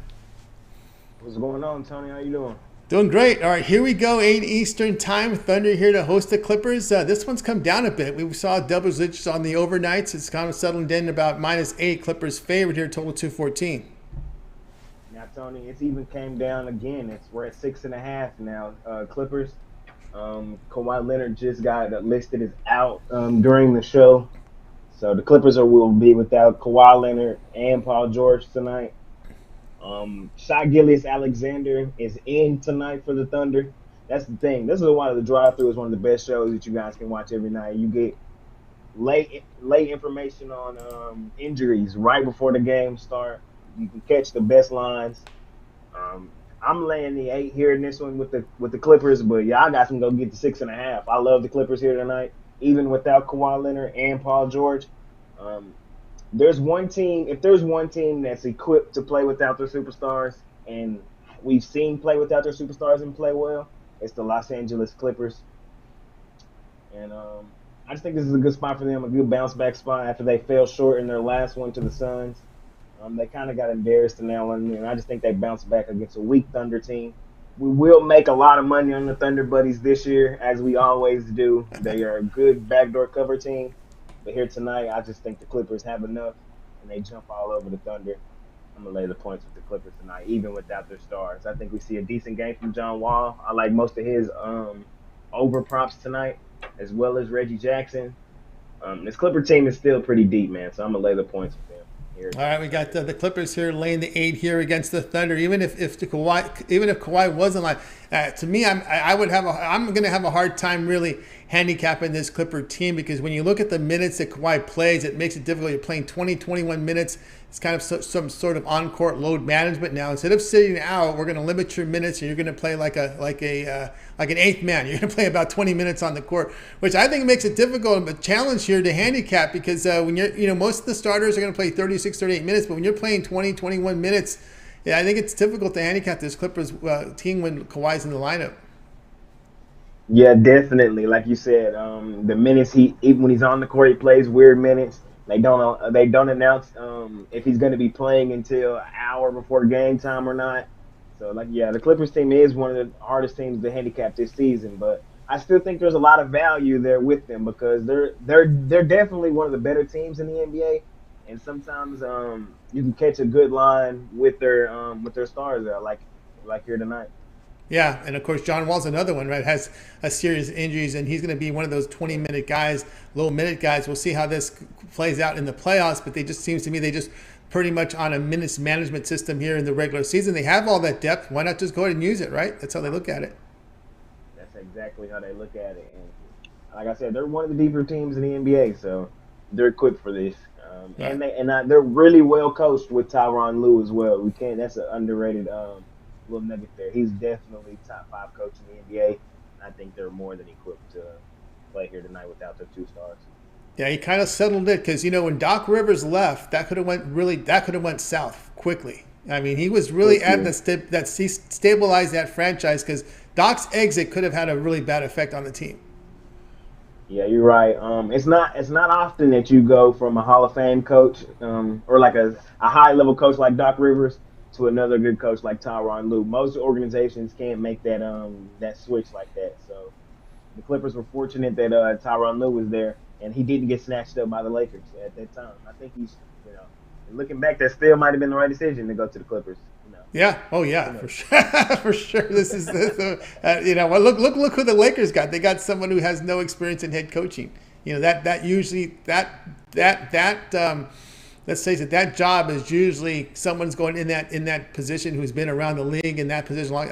What's going on, Tony? How you doing? Doing great. All right, here we go. 8 Eastern time. Thunder here to host the Clippers. This one's come down a bit. We saw double digits on the overnights. It's kind of settled in about -8. Clippers favored here, total 214. Now, Tony, it's even came down again. We're at 6.5 now. Clippers. Kawhi Leonard just got listed as out during the show. So the Clippers will be without Kawhi Leonard and Paul George tonight. Shai Gilgeous-Alexander is in tonight for the Thunder. That's the thing. This is why the drive-through is one of the best shows that you guys can watch every night. You get late information on injuries right before the game start. You can catch the best lines. I'm laying the 8 here in this one with the Clippers, but y'all got to go get the 6.5. I love the Clippers here tonight, even without Kawhi Leonard and Paul George. There's one team. If there's one team that's equipped to play without their superstars, and we've seen play without their superstars and play well, it's the Los Angeles Clippers. And I just think this is a good spot for them, a good bounce back spot after they fell short in their last one to the Suns. They kind of got embarrassed in that one, and I just think they bounced back against a weak Thunder team. We will make a lot of money on the Thunder Buddies this year, as we always do. They are a good backdoor cover team. But here tonight, I just think the Clippers have enough, and they jump all over the Thunder. I'm going to lay the points with the Clippers tonight, even without their stars. I think we see a decent game from John Wall. I like most of his over props tonight, as well as Reggie Jackson. This Clipper team is still pretty deep, man, so I'm going to lay the points with them. All right, we got the Clippers here laying the 8 here against the Thunder. Even if Kawhi wasn't like, to me, I'm going to have a hard time really handicapping this Clipper team, because when you look at the minutes that Kawhi plays, it makes it difficult. You're playing 21 minutes. It's kind of some sort of on-court load management now. Instead of sitting out, we're going to limit your minutes, and you're going to play like an 8th man. You're going to play about 20 minutes on the court, which I think makes it difficult, a challenge here to handicap, because when you're, most of the starters are going to play 36, 38 minutes, but when you're playing 20, 21 minutes, yeah, I think it's difficult to handicap this Clippers team when Kawhi's in the lineup. Yeah, definitely. Like you said, the minutes even when he's on the court, he plays weird minutes. They don't announce if he's going to be playing until an hour before game time or not. So, the Clippers team is one of the hardest teams to handicap this season. But I still think there's a lot of value there with them, because they're definitely one of the better teams in the NBA. And sometimes you can catch a good line with their stars there, like here tonight. Yeah, and of course, John Wall's another one, right? Has a series of injuries, and he's going to be one of those 20-minute guys, low-minute guys. We'll see how this plays out in the playoffs, but they just seems to me they just pretty much on a minutes management system here in the regular season. They have all that depth. Why not just go ahead and use it, right? That's how they look at it. That's exactly how they look at it. And like I said, they're one of the deeper teams in the NBA, so they're equipped for this. Right. And they're really well coached with Tyronn Lue as well. That's an underrated little nugget there. He's definitely top 5 coach in the NBA. I think they're more than equipped to play here tonight without their 2 stars. Yeah, he kind of settled it, because when Doc Rivers left, that could have went south quickly. I mean, he was really he stabilized that franchise, because Doc's exit could have had a really bad effect on the team. Yeah, you're right. It's not often that you go from a Hall of Fame coach or like a high level coach like Doc Rivers to another good coach like Tyronn Lue. Most organizations can't make that switch like that. So the Clippers were fortunate that Tyronn Lue was there, and he didn't get snatched up by the Lakers at that time. I think he's And looking back, that still might have been the right decision to go to the Clippers. Yeah. Oh, yeah. For sure. For sure. This is well, look who the Lakers got. They got someone who has no experience in head coaching. That usually let's face it, that job is usually someone's going in that position who's been around the league in that position long.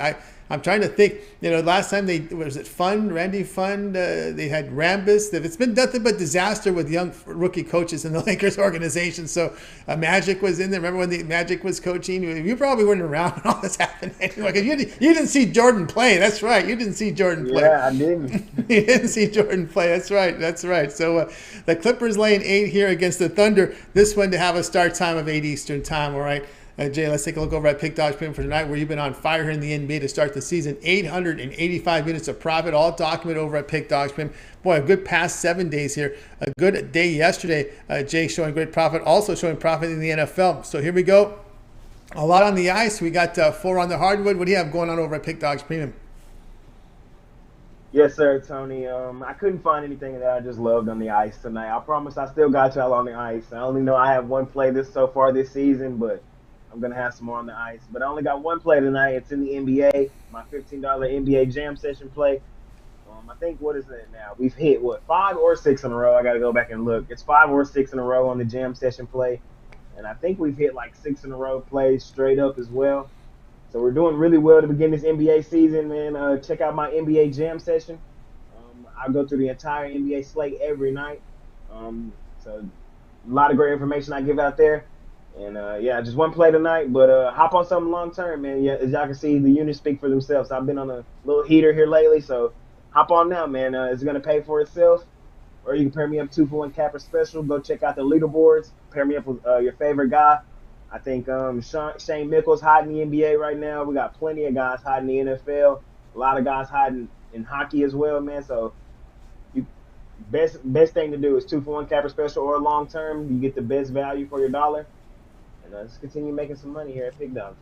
I'm trying to think. Last time Randy Fund. They had Rambus. It's been nothing but disaster with young rookie coaches in the Lakers organization. So Magic was in there. Remember when the Magic was coaching? You probably weren't around when all this happened. Anyway, you didn't see Jordan play. That's right. You didn't see Jordan play. Yeah, I didn't. You didn't see Jordan play. That's right. That's right. So the Clippers laying 8 here against the Thunder. This one to have a start time of 8 Eastern time. All right. Jay, let's take a look over at Pick Dodge Premium for tonight, where you've been on fire here in the NBA to start the season. 885 units of profit, all documented over at Pick Dodge Premium. Boy, a good past 7 days here. A good day yesterday. Jay showing great profit, also showing profit in the NFL. So here we go. A lot on the ice. We got 4 on the hardwood. What do you have going on over at Pick Dodge Premium? Yes, sir, Tony. I couldn't find anything that I just loved on the ice tonight. I promise I still got y'all on the ice. I only know I have one play so far this season, but I'm going to have some more on the ice. But I only got one play tonight. It's in the NBA, my $15 NBA Jam Session play. I think, what is it now? We've hit, 5 or 6 in a row? I got to go back and look. It's 5 or 6 in a row on the Jam Session play. And I think we've hit like 6 in a row plays straight up as well. So we're doing really well to begin this NBA season, man. Check out my NBA Jam Session. I go through the entire NBA slate every night. So a lot of great information I give out there. And, just one play tonight, but hop on something long-term, man. Yeah, as y'all can see, the units speak for themselves. I've been on a little heater here lately, so hop on now, man. It's going to pay for itself. Or you can pair me up 2-for-1 capper special. Go check out the leaderboards. Pair me up with your favorite guy. I think Shane Mickles hot in the NBA right now. We got plenty of guys hot in the NFL. A lot of guys hiding in hockey as well, man. So best thing to do is 2-for-1 capper special or long-term. You get the best value for your dollar. Let's continue making some money here at Pick Dogs.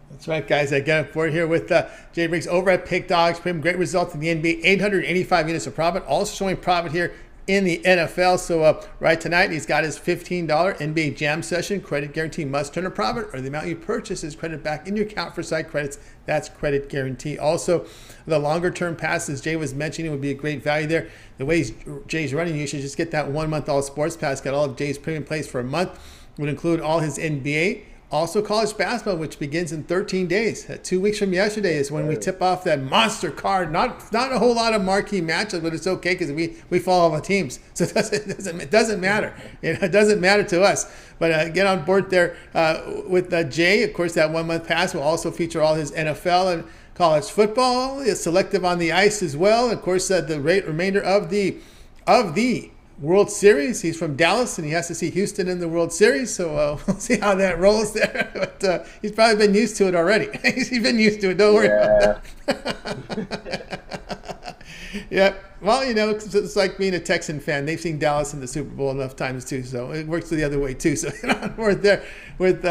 That's right, guys. I got it for you here with Jay Briggs over at Pick Dogs. Great results in the NBA. 885 units of profit. Also showing profit here in the NFL. So right tonight, he's got his $15 NBA Jam Session. Credit guarantee must turn a profit, or the amount you purchase is credited back in your account for site credits. That's credit guarantee. Also, the longer-term passes Jay was mentioning would be a great value there. The way Jay's running, you should just get that 1 month all sports pass. Got all of Jay's premium plays for a month. Would include all his NBA, also college basketball, which begins in 13 days. 2 weeks from yesterday is when we tip off that monster card. Not a whole lot of marquee matchups, but it's okay because we follow all the teams, so it doesn't matter. It doesn't matter to us. But get on board there with Jay. Of course, that 1 month pass will also feature all his NFL and college football. It's selective on the ice as well. Of course, the remainder of the World Series. He's from Dallas, and he has to see Houston in the World Series, so we'll see how that rolls there. But he's probably been used to it already. He's been used to it. Don't worry about that. Yeah. Well, it's like being a Texan fan. They've seen Dallas in the Super Bowl enough times, too, so it works the other way, too. So get on board there with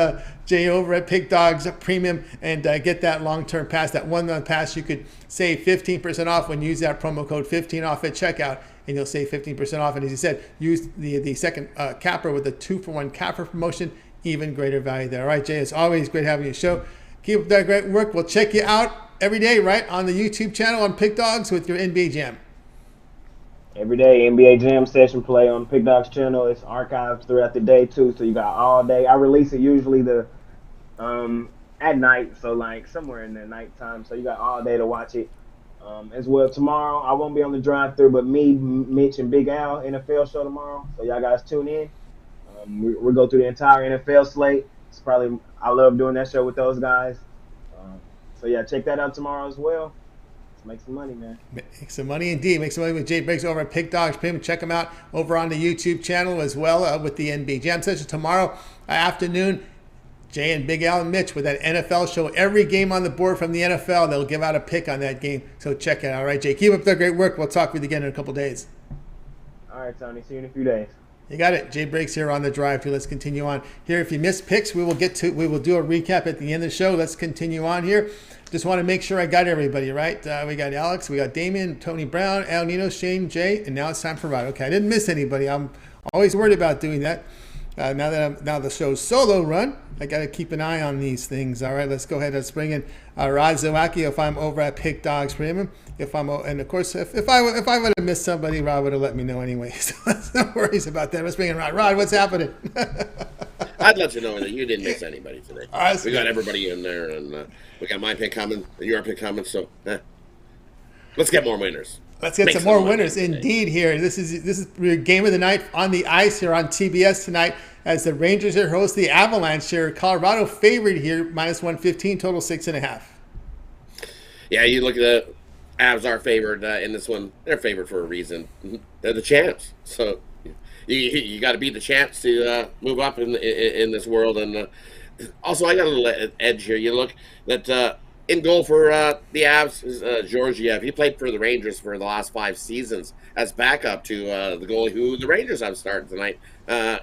Jay over at Pick Dogs Premium and get that long-term pass, that 1 month pass. You could save 15% off when you use that promo code 15 off at checkout, and you'll save 15% off. And as you said, use the second capper with the 2-for-1 capper promotion. Even greater value there. All right, Jay, it's always great having you show. Keep up that great work. We'll check you out every day, right, on the YouTube channel on Pick Dogs with your NBA Jam. Every day, NBA Jam Session play on Pick Dogs channel. It's archived throughout the day, too, so you got all day. I release it usually at night, so like somewhere in the nighttime, so you got all day to watch it. As well, tomorrow, I won't be on the drive-through, but me, Mitch, and Big Al, NFL show tomorrow, so y'all guys tune in. We'll go through the entire NFL slate. I love doing that show with those guys. So, yeah, check that out tomorrow as well. Let's make some money, man. Make some money indeed. Make some money with Jay Briggs over at Pick Dogs Premium. Check him out over on the YouTube channel as well with the NBA Jam Session tomorrow afternoon. Jay and Big Al and Mitch with that NFL show. Every game on the board from the NFL, they'll give out a pick on that game. So check it out. All right, Jay, keep up the great work. We'll talk with you again in a couple days. All right, Tony. See you in a few days. You got it. Jay Briggs here on the drive through. Let's continue on here. If you missed picks, we will do a recap at the end of the show. Let's continue on here. Just want to make sure I got everybody right. We got Alex, we got Damien, Tony Brown, Al Nino, Shane, Jay, and now it's time for Rod. Okay, I didn't miss anybody. I'm always worried about doing that. Now the show's solo run, I got to keep an eye on these things. All right, let's go ahead. Let's bring in Rod Zawacki if I'm over at Pick Dogs Premium. And of course, if I would have missed somebody, Rod would have let me know anyway. So no worries about that. Let's bring in Rod. Rod, what's happening? I'd let you know that you didn't miss anybody today. Right, we got everybody in there, and we got my pick coming, your pick coming. So let's get more winners. Let's get some more winners indeed here. This is your game of the night on the ice here on TBS tonight as the Rangers here host the Avalanche here. Colorado favored here, -115, total 6.5. Yeah, you look at the Avs are favored in this one. They're favored for a reason. They're the champs. So you got to beat the champs to move up in this world. And also, I got a little edge here. You look that in goal for the Avs is Georgiev. He played for the Rangers for the last 5 seasons as backup to the goalie who the Rangers have started tonight,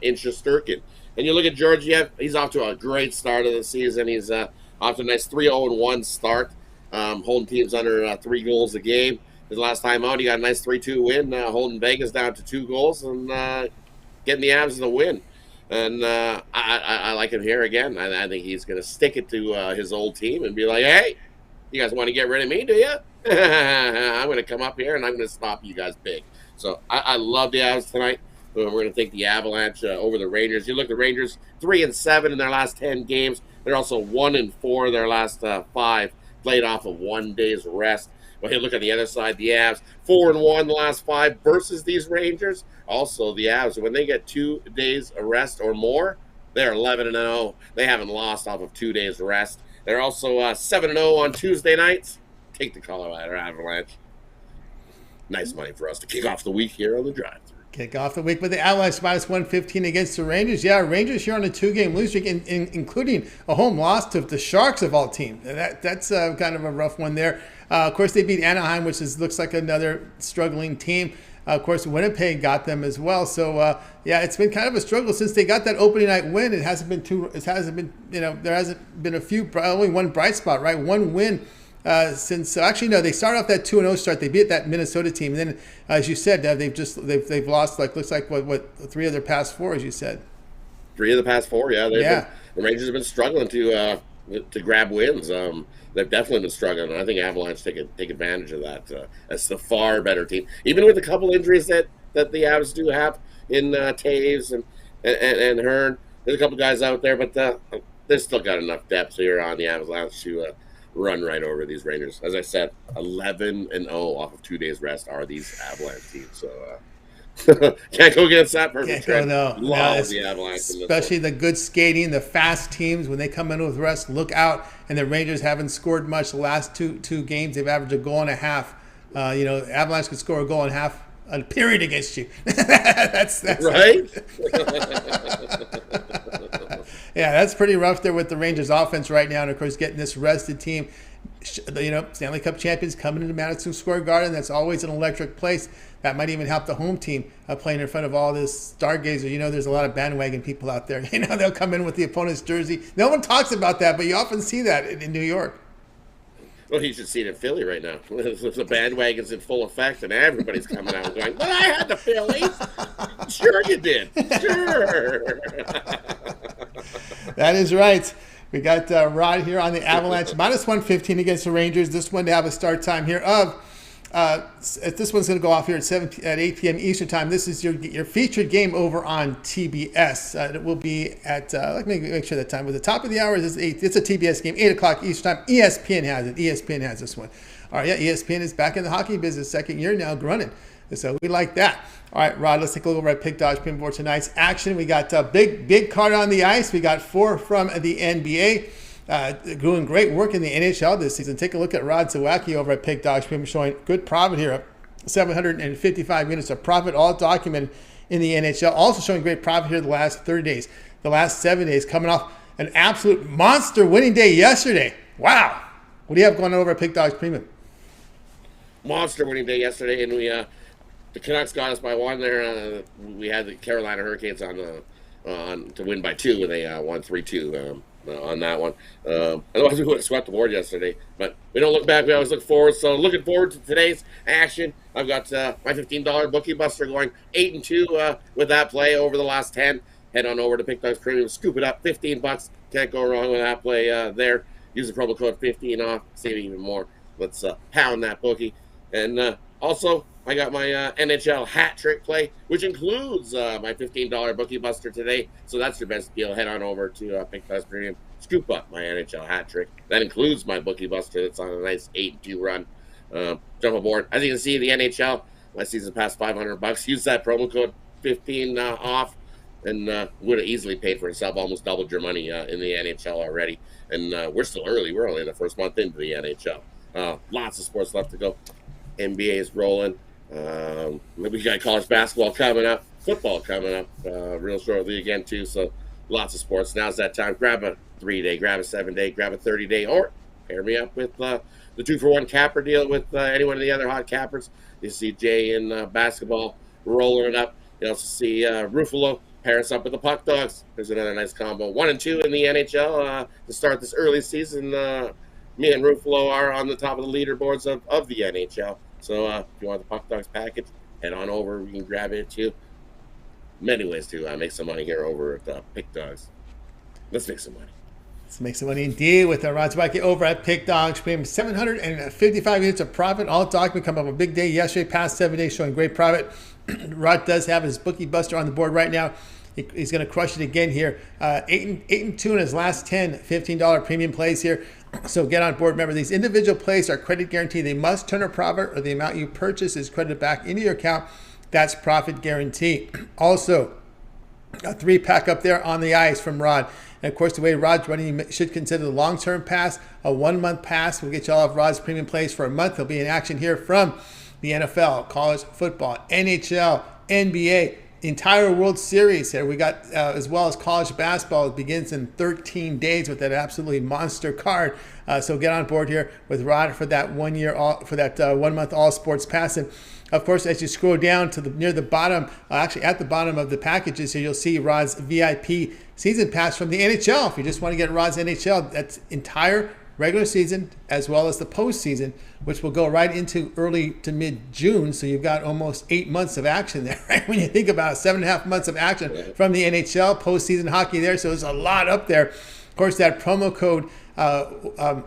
in Shesterkin. And you look at Georgiev, he's off to a great start of the season. He's off to a nice 3-0-1 start, holding teams under 3 goals a game. His last time out, he got a nice 3-2 win, holding Vegas down to 2 goals and getting the Avs the win. And I like him here again. I think he's going to stick it to his old team and be like, hey, you guys want to get rid of me, do you? I'm going to come up here and I'm going to stop you guys big. So I love the Avs tonight. We're going to take the Avalanche over the Rangers. You look at the Rangers, 3-7 in their last 10 games. They're also 1-4 in their last 5, played off of 1 day's rest. Well, you look at the other side, the Avs, 4-1 the last 5 versus these Rangers. Also, the Avs, when they get 2 days of rest or more, they're 11-0. They haven't lost off of 2 days rest. They're also 7-0 on Tuesday nights. Take the Colorado Avalanche. Nice money for us to kick off the week here on the drive-thru. Kick off the week with the Avalanche -115 against the Rangers. Yeah, Rangers here on a 2-game losing streak, including a home loss to the Sharks of all teams. That's kind of a rough one there. Of course, they beat Anaheim, which looks like another struggling team. Of course, Winnipeg got them as well. So yeah, it's been kind of a struggle since they got that opening night win. There hasn't been only one bright spot, right? One win. Actually no, they started off that 2-0 start. They beat that Minnesota team, and then as you said, they've lost looks like what 3 of their past 4, as you said. 3 of the past 4, yeah. The Rangers have been struggling to grab wins. They've definitely been struggling, and I think Avalanche take advantage of that. That's the far better team, even with a couple injuries that the Avs do have in Taves and Hearn. There's a couple guys out there, but they've still got enough depth here on the Avalanche to run right over these Rangers. As I said, 11-0 off of 2 days rest are these Avalanche teams. So can't go against that perfect trend. Love the Avalanche, especially the good skating, the fast teams when they come in with rest. Look out! And the Rangers haven't scored much the last two games. They've averaged a goal and a half. Avalanche could score a goal and a half a period against you. that's right. Yeah, that's pretty rough there with the Rangers offense right now. And, of course, getting this rested team, Stanley Cup champions coming into Madison Square Garden. That's always an electric place. That might even help the home team playing in front of all this stargazer. There's a lot of bandwagon people out there. They'll come in with the opponent's jersey. No one talks about that, but you often see that in New York. Well, you should see it in Philly right now. The bandwagon's in full effect, and everybody's coming out and going, well, I had the Phillies. Sure you did. Sure. That is right. We got Rod here on the Avalanche, -115 against the Rangers. This one to have a start time here of, this one's going to go off here at 8 p.m. Eastern time. This is your featured game over on TBS. It will be at, let me make sure that time. With the top of the hour is 8. It's a TBS game, 8 o'clock Eastern time. ESPN has it. ESPN has this one. All right, yeah, ESPN is back in the hockey business, 2nd year now, grunting. So we like that. All right, Rod, let's take a look over at Pick Dodge Pin for tonight's action. We got a big card on the ice. We got 4 from the NBA. Doing great work in the NHL this season. Take a look at Rod Zawacki over at Pick Dodge Pin, showing good profit here, up 755 units of profit, all documented in the NHL. Also showing great profit here the last 30 days. The last 7 days, coming off an absolute monster winning day yesterday. Wow. What do you have going on over at Pick Dodge Premium? Monster winning day yesterday, and the Canucks got us by 1 there. We had the Carolina Hurricanes on to win by 2, and they won 3-2 on that one. Otherwise, we would have swept the board yesterday. But we don't look back. We always look forward. So looking forward to today's action. I've got my $15 bookie buster going 8-2 with that play over the last 10. head on over to Pick Dogs Premium, scoop it up, $15. Can't go wrong with that play there. Use the promo code 15 off, save even more. Let's pound that bookie. And also, I got my NHL hat trick play, which includes my $15 bookie buster today. So that's your best deal. Head on over to Pick Dogs Premium, scoop up my NHL hat trick. That includes my bookie buster that's on a nice 8-2 run. Jump aboard. As you can see, the NHL, my season pass $500. Use that promo code 15 off, and would have easily paid for yourself. Almost doubled your money in the NHL already. And we're still early. We're only in the first month into the NHL. Lots of sports left to go. NBA is rolling. We got college basketball coming up, football coming up real shortly again too. So lots of sports. Now's that time. Grab a 3-day, grab a 7-day, grab a 30-day, or pair me up with the 2-for-1 capper deal with any one of the other hot cappers. You see Jay in basketball rolling it up. You also see Ruffalo pair us up with the Puck Dogs. There's another nice combo. 1 and 2 in the NHL to start this early season. Me and Ruffalo are on the top of the leaderboards of the NHL. So if you want the Puck Dogs package, head on over. We can grab it too. Many ways to make some money here over at Pick Dogs. Let's make some money. Let's make some money indeed with Rod Zwicky over at Pick Dogs. Premium 755 units of profit. All document come up a big day yesterday, past 7 days, showing great profit. Rod does have his bookie buster on the board right now. He's going to crush it again here. 8 and 2 in his last 10 $15 premium plays here. So get on board. Remember, these individual plays are credit guaranteed. They must turn a profit, or the amount you purchase is credited back into your account. That's profit guarantee. Also, a 3-pack up there on the ice from Rod. And of course, the way Rod's running, you should consider the long-term pass. A 1-month pass will get you all of Rod's premium plays for a month. He'll be in action here from the NFL, college football, NHL, NBA, entire World Series here. We got as well as college basketball. It begins in 13 days with that absolutely monster card. So get on board here with Rod for that 1 year, for that 1 month all sports pass. And of course, as you scroll down to near the bottom, actually at the bottom of the packages here, you'll see Rod's VIP season pass from the NHL. If you just want to get Rod's NHL, that's entire regular season as well as the postseason, which will go right into early to mid-June. So you've got almost 8 months of action there, right? When you think about it, 7.5 months of action from the NHL, postseason hockey there. So there's a lot up there. Of course, that promo code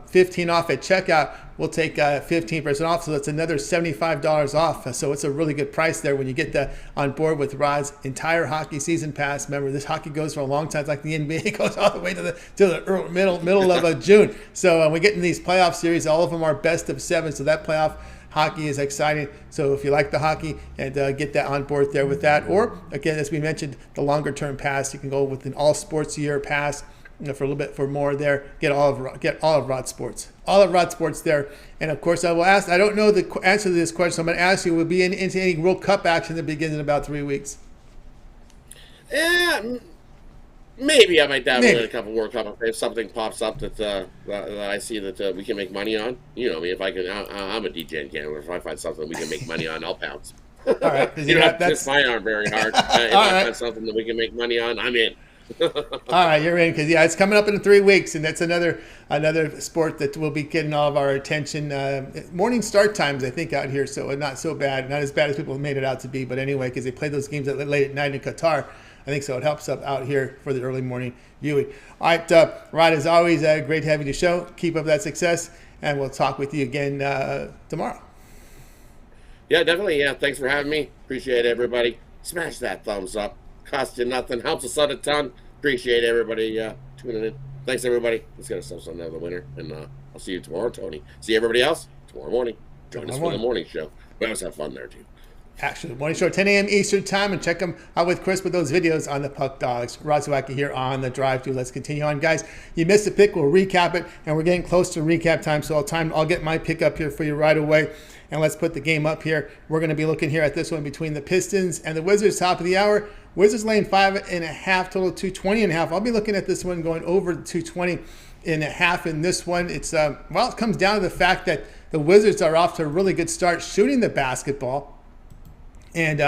15 off at checkout will take 15% off. So that's another $75 off. So it's a really good price there when you get on board with Rod's entire hockey season pass. Remember, this hockey goes for a long time. It's like the NBA. It goes all the way to the middle of June. So we get in these playoff series. All of them are best of 7. So that playoff hockey is exciting. So if you like the hockey, and get that on board there with that. Or again, as we mentioned, the longer term pass, you can go with an all sports year pass. For a little bit for more there, get all of Rod Sports, there. And of course, I will ask. I don't know the answer to this question, so I'm going to ask you: will be into any World Cup action that begins in about 3 weeks? Yeah, maybe I might dabble in a couple World Cup if something pops up that I see that we can make money on. You know me, if I can, I'm a DJ in Canada. If I find something we can make money on, I'll pounce. All right, you don't have to twist my arm very hard. If I find something that we can make money on, I'm in. All right, you're in, because it's coming up in 3 weeks, and that's another sport that will be getting all of our attention. Morning start times, I think, out here, so not so bad, not as bad as people have made it out to be. But anyway, because they play those games late at night in Qatar, I think so. It helps up out here for the early morning viewing. All right, Rod, as always, great having you show. Keep up that success, and we'll talk with you again tomorrow. Yeah, definitely. Yeah, thanks for having me. Appreciate it, everybody. Smash that thumbs up. Costs you nothing, helps us out a ton. Appreciate everybody tuning in. Thanks, everybody. Let's get ourselves another winner, and I'll see you tomorrow, Tony. See everybody else tomorrow morning. Join us for the morning show. We always have fun there, too. Actually, morning show, 10 a.m. Eastern time, and check them out with Chris with those videos on the Puck Dogs. Rod Zwicky here on the drive through. Let's continue on, guys. You missed a pick, we'll recap it, and we're getting close to recap time, so I'll get my pick up here for you right away. And let's put the game up here. We're going to be looking here at this one between the Pistons and the Wizards, top of the hour. Wizards laying 5.5, total 220.5. I'll be looking at this one going over 220.5 in this one. It's it comes down to the fact that the Wizards are off to a really good start shooting the basketball, and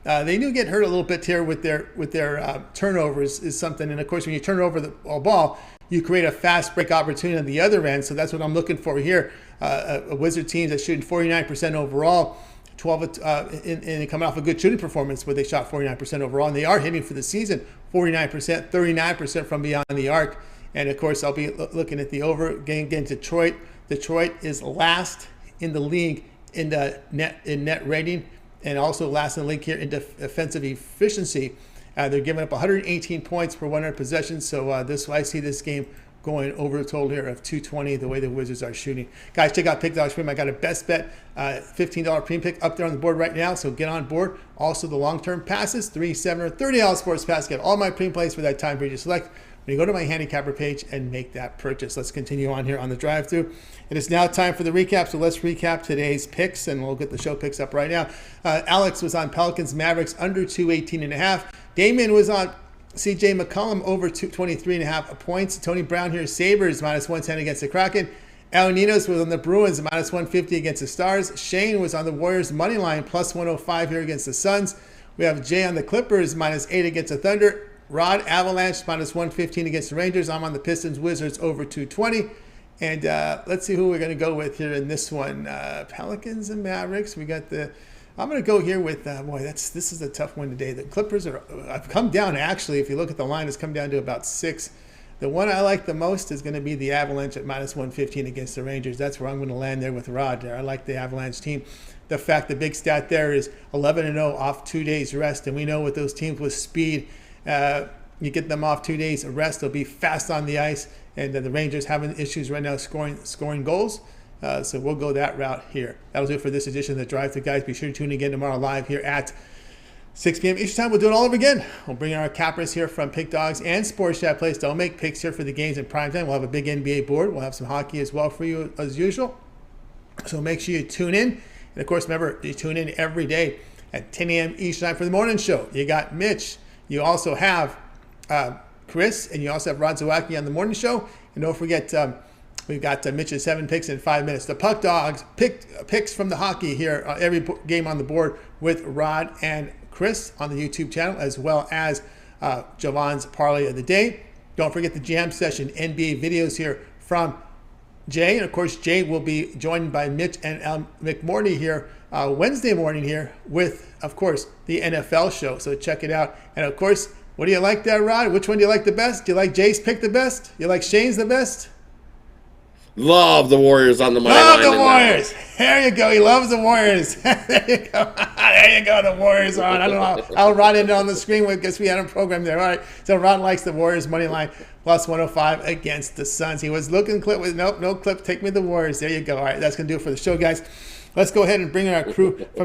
they do get hurt a little bit here with their turnovers is something. And of course, when you turn over the ball, you create a fast break opportunity on the other end. So that's what I'm looking for here. A Wizard team that's shooting 49% overall, 12 and coming off a good shooting performance where they shot 49% overall, and they are hitting for the season 49%, 39% from beyond the arc. And of course, I'll be looking at the over game against Detroit. Detroit is last in the league in the net rating, and also last in the league here in defensive efficiency. They're giving up 118 points per 100 possessions. So I see this game going over the total here of 220, the way the Wizards are shooting. Guys, check out Pick Dogs Premium. I got a best bet $15 premium pick up there on the board right now, so get on board. Also, the long-term passes, $3, $7, or $30 sports pass. Get all my premium plays for that time period you select when you go to my handicapper page and make that purchase. Let's continue on here on the drive-through. It is now time for the recap, so let's recap today's picks, and we'll get the show picks up right now. Alex was on Pelicans Mavericks under 218.5. Damien was on CJ McCollum over 23.5 points. Tony Brown here, Sabres minus 110 against the Kraken. Al Ninos was on the Bruins minus 150 against the Stars. Shane was on the Warriors money line plus 105 here against the Suns. We have Jay on the Clippers minus 8 against the Thunder. Rod Avalanche minus 115 against the Rangers. I'm on the Pistons Wizards over 220. And let's see who we're going to go with here in this one. Pelicans and Mavericks. We got the. I'm going to go here with, this is a tough one today. The Clippers have come down, actually. If you look at the line, it's come down to about 6. The one I like the most is going to be the Avalanche at minus 115 against the Rangers. That's where I'm going to land there with Rod there. I like the Avalanche team. The fact, the big stat there is 11-0 off 2 days rest. And we know with those teams with speed, you get them off 2 days of rest, they'll be fast on the ice. And the Rangers having issues right now scoring goals. So we'll go that route here. That'll do it for this edition of the Drive Thru, guys. Be sure to tune in again tomorrow live here at 6 p.m. Eastern time. We'll do it all over again. We'll bring in our cappers here from Pick Dogs and Sports Chat Place. Don't make picks here for the games in prime time. We'll have a big NBA board. We'll have some hockey as well for you as usual. So make sure you tune in. And of course, remember, you tune in every day at 10 a.m. Eastern time for the morning show. You got Mitch. You also have Chris, and you also have Rod Zawacki on the morning show. And don't forget, we've got Mitch's 7 picks in 5 minutes. The Puck Dogs picks from the hockey here, every game on the board with Rod and Chris on the YouTube channel, as well as Javon's Parlay of the Day. Don't forget the Jam Session NBA videos here from Jay. And of course, Jay will be joined by Mitch and McMorty here Wednesday morning here with, of course, the NFL show. So check it out. And of course, what do you like there, Rod? Which one do you like the best? Do you like Jay's pick the best? You like Shane's the best? Love the Warriors on the money line. Love the Warriors. There you go. He loves the Warriors. There you go. There you go. The Warriors on. I don't know how Rod ended on the screen with because we had a program there. All right. So Rod likes the Warriors money line plus 105 against the Suns. He was looking clip with no clip. Take me the Warriors. There you go. All right. That's going to do it for the show, guys. Let's go ahead and bring in our crew from